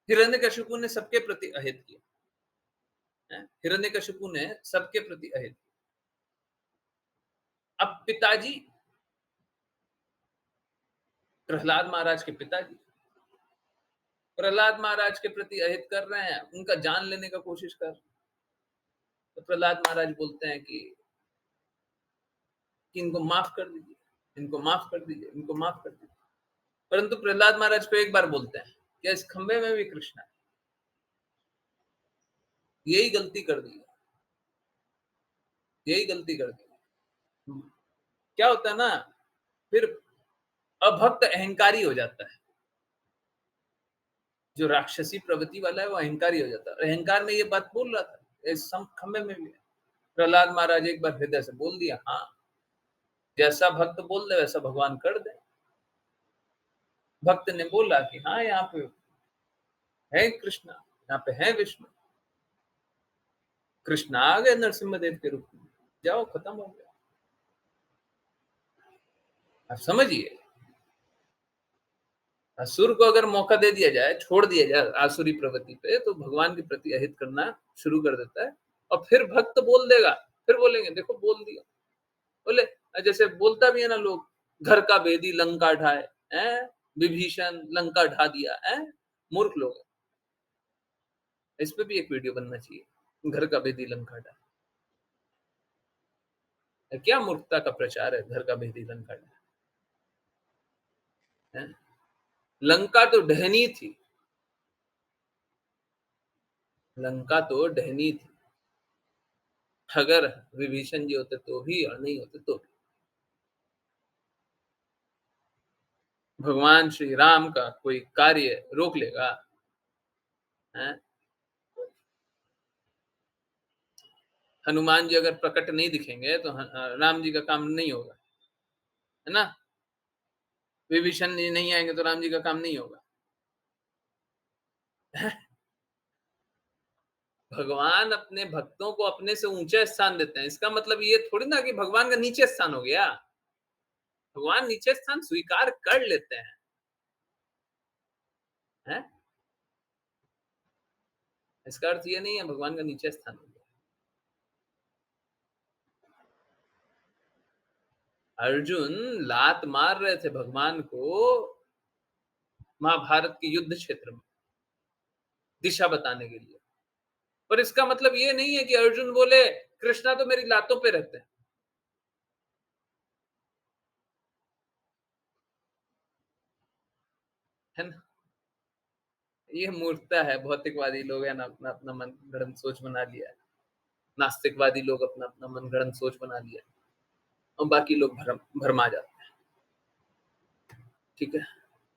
हिरण्यकशिपु ने सबके प्रति अहित किया, हिरण्यकशिपु ने सबके प्रति अहित किया। अब पिताजी, प्रहलाद महाराज के पिताजी प्रहलाद महाराज के प्रति अहित कर रहे हैं, उनका जान लेने का कोशिश कर, तो प्रहलाद महाराज बोलते हैं कि इनको माफ कर दीजिए, इनको माफ कर दीजिए, इनको माफ कर दीजिए। परंतु प्रहलाद महाराज को एक बार बोलते हैं, क्या इस खंबे में भी कृष्ण है? यही गलती कर दी, यही गलती कर दी। क्या होता है ना, फिर अभक्त अहंकारी हो जाता है। जो राक्षसी प्रवृत्ति वाला है वो अहंकारी हो जाता है। अहंकार में ये बात बोल रहा था, इस खंबे में भी है। प्रहलाद महाराज एक बार हृदय से बोल दिया, हाँ जैसा भक्त बोल दे वैसा भगवान कर दे। भक्त ने बोला कि हाँ यहाँ पे है कृष्णा, यहाँ पे है विष्णु, कृष्ण आ गए नरसिम्हदेव के रूप में, जाओ खत्म हो गया। आप समझिए, असुर को अगर मौका दे दिया जाए, छोड़ दिया जाए आसुरी प्रवृत्ति पे, तो भगवान के प्रति अहित करना शुरू कर देता है। और फिर भक्त बोल देगा, फिर बोलेंगे देखो बोल दिया, बोले जैसे बोलता भी है ना लोग, घर का भेदी लंका ढाए, विभीषण लंका ढा दिया, मूर्ख लोग है। इस पे भी एक वीडियो बनना चाहिए, घर का भेदी लंका ढाए। क्या मूर्खता का प्रचार है, घर का भेदी लंका ढाए। लंका तो ढहनी थी, लंका तो ढहनी थी। अगर विभीषण जी होते तो भी, और नहीं होते तो भी। भगवान श्री राम का कोई कार्य रोक लेगा, हनुमान जी अगर प्रकट नहीं दिखेंगे तो राम जी का काम नहीं होगा, है ना। विभीषण जी नहीं आएंगे तो राम जी का काम नहीं होगा। भगवान अपने भक्तों को अपने से ऊंचा स्थान देते हैं, इसका मतलब ये थोड़ी ना कि भगवान का नीचे स्थान हो गया। भगवान नीचे स्थान स्वीकार कर लेते हैं, है? इसका अर्थ ये नहीं है भगवान का नीचे स्थान हो गया। अर्जुन लात मार रहे थे भगवान को महाभारत के युद्ध क्षेत्र में दिशा बताने के लिए, पर इसका मतलब ये नहीं है कि अर्जुन बोले कृष्णा तो मेरी लातों पे रहते हैं, है ना। ये मूर्खता है, भौतिकवादी लोग है ना, अपना अपना मन गढ़ंत सोच बना लिया है। नास्तिकवादी लोग अपना अपना मन गढ़ंत सोच बना लिया, और बाकी लोग भरमा जाते हैं। ठीक है,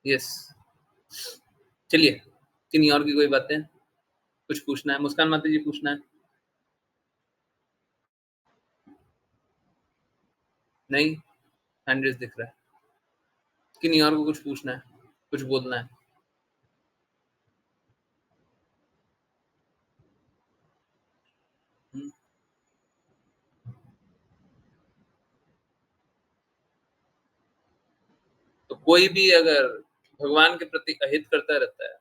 यस। चलिए, किन्हीं और की कोई बातें, कुछ पूछना है? मुस्कान माता जी पूछना है? नहीं, हैंड रेज दिख रहा है। किन्हीं और को कुछ पूछना है? कुछ बोलना है? तो कोई भी अगर भगवान के प्रति अहित करता रहता है,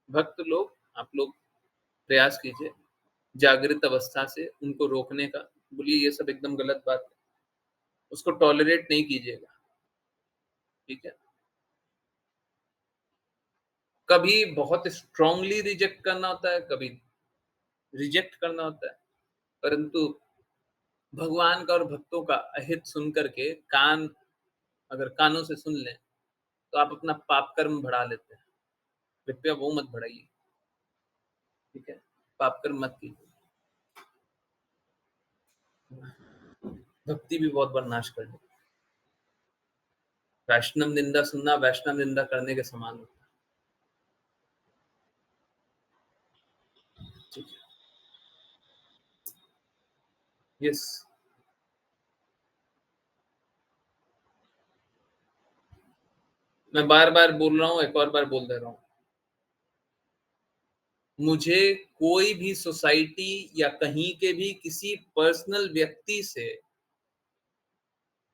भक्त लोग, आप लोग प्रयास कीजिए जागृत अवस्था से उनको रोकने का। बोलिए ये सब एकदम गलत बात है, उसको टॉलरेट नहीं कीजिएगा, ठीक है? कभी बहुत स्ट्रांगली रिजेक्ट करना होता है, कभी रिजेक्ट करना होता है, परंतु भगवान का और भक्तों का अहित सुन करके अगर कानों से सुन लें तो आप अपना पाप कर्म बढ़ा लेते हैं। कृपया वो मत बढ़ाइए, ठीक है? पाप कर्म मत कीजिए, भक्ति भी बहुत बार नाश कर देती है। वैष्णव निंदा सुनना वैष्णव निंदा करने के समान होता है, ठीक है? यस, मैं बार-बार बोल रहा हूँ, एक और बार बोल दे रहा हूँ। मुझे कोई भी सोसाइटी या कहीं के भी किसी पर्सनल व्यक्ति से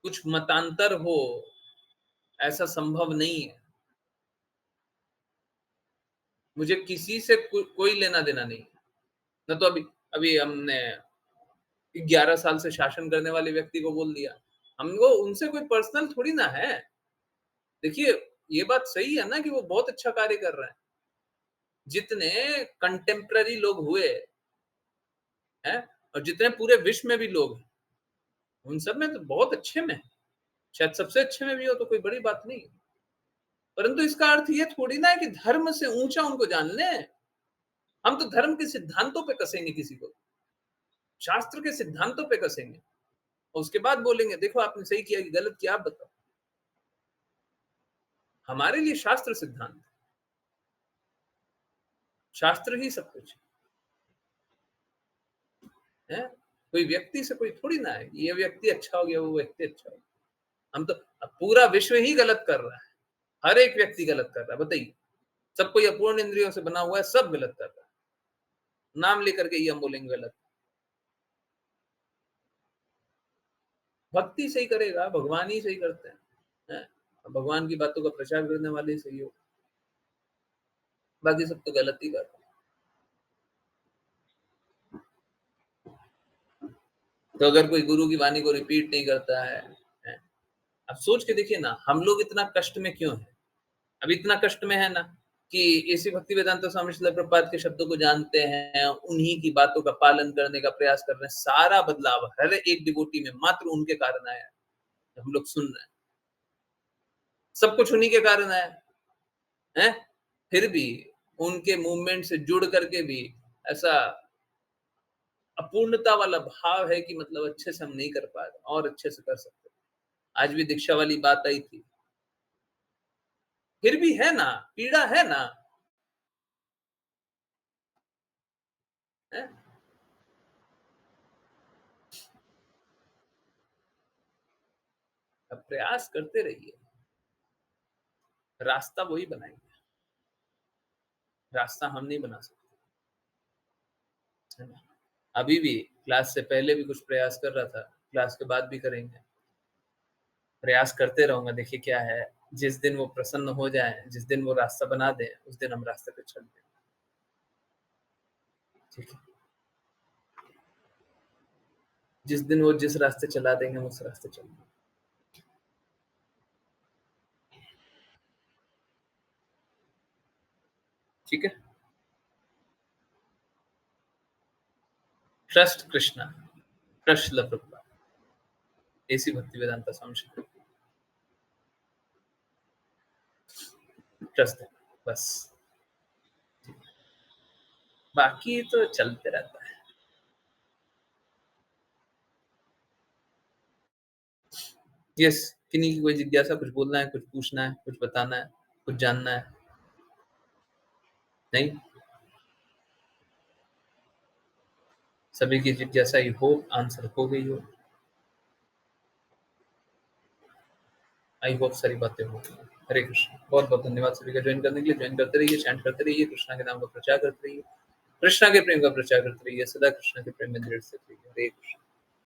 कुछ मतांतर हो, ऐसा संभव नहीं है। मुझे किसी से कोई लेना देना नहीं है। न तो अभी हमने 11 साल से शासन करने वाले व्यक्ति को बोल दिया, हमको उनसे कोई पर्सनल थोड़ी ना है। देखिए, ये बात सही है ना कि वो बहुत अच्छा कार्य कर रहे हैं। जितने कंटेम्पररी लोग हुए हैं और जितने पूरे विश्व में भी लोग हैं, उन सब में तो बहुत अच्छे में, शायद सबसे अच्छे में भी हो तो कोई बड़ी बात नहीं। परंतु इसका अर्थ ये थोड़ी ना है कि धर्म से ऊंचा उनको जान लें। हम तो धर्म के सिद्धांतों पे कसेंगे किसी को, शास्त्र के सिद्धांतों पे कसेंगे और उसके बाद बोलेंगे देखो आपने सही किया कि गलत किया, आप बताओ। हमारे लिए शास्त्र सिद्धांत, शास्त्र ही सब कुछ है। कोई व्यक्ति से कोई थोड़ी ना है ये व्यक्ति अच्छा हो गया, वो व्यक्ति अच्छा हो गया। हम तो पूरा विश्व ही गलत कर रहा है, हर एक व्यक्ति गलत कर रहा है। बताइए, सब कोई अपूर्ण इंद्रियों से बना हुआ है, सब गलत कर रहा है। नाम लेकर के ये हम बोलेंगे गलत। भक्ति सही करेगा, भगवान ही सही करते हैं। भगवान की बातों का प्रचार करने वाले ही सही हो, बाकी सब तो गलत ही कर रहे हैं। तो अगर कोई गुरु की वाणी को रिपीट नहीं करता है, अब सोच के देखिए ना, हम लोग इतना कष्ट में क्यों है? अब इतना कष्ट में है ना कि इसी भक्ति वेदांत स्वामी श्रील प्रभुपाद के शब्दों को जानते हैं, उन्हीं की बातों का पालन करने का प्रयास कर रहे हैं। सारा बदलाव हर एक डिवोटी में मात्र उनके कारण आया है, हम लोग सुन रहे हैं। सब कुछ उन्हीं के कारण आया है। फिर भी उनके मूवमेंट से जुड़ करके भी ऐसा अपूर्णता वाला भाव है कि मतलब अच्छे से हम नहीं कर पा रहे, और अच्छे से कर सकते। आज भी दीक्षा वाली बात आई थी, फिर भी है ना, पीड़ा है ना, है? अब प्रयास करते रहिए, रास्ता वही बनाएंगे, रास्ता हम नहीं बना सकते, है ना? अभी भी क्लास से पहले भी कुछ प्रयास कर रहा था, क्लास के बाद भी करेंगे, प्रयास करते रहूंगा। देखिए क्या है, जिस दिन वो प्रसन्न हो जाए, जिस दिन वो रास्ता बना दे, उस दिन हम रास्ते पे चल दें, ठीक है? जिस दिन वो जिस रास्ते चला देंगे, हम उस रास्ते चल देंगे, ठीक है? Trust Krishna, trust the Prabhupada, ऐसी भक्ति वेदांता स्वामी श्री ट्रस्ट है बस, बाकी तो चलते रहता है। यस, किन्हीं की कोई जिज्ञासा, कुछ बोलना है, कुछ पूछना है, कुछ बताना है, कुछ जानना है? नहीं, सभी की जिज्ञासा ही हो, आंसर हो गई हो। आई होप सारी बातें हो गई। हरे कृष्ण। बहुत बहुत धन्यवाद सभी का ज्वाइन करने के लिए। ज्वाइन करते रहिए, चैंट करते रहिए, कृष्णा के नाम का प्रचार करते रहिए, कृष्णा के प्रेम का प्रचार करते रहिए, सदा कृष्णा के प्रेम में दृढ़ से रहिए। हरे कृष्ण।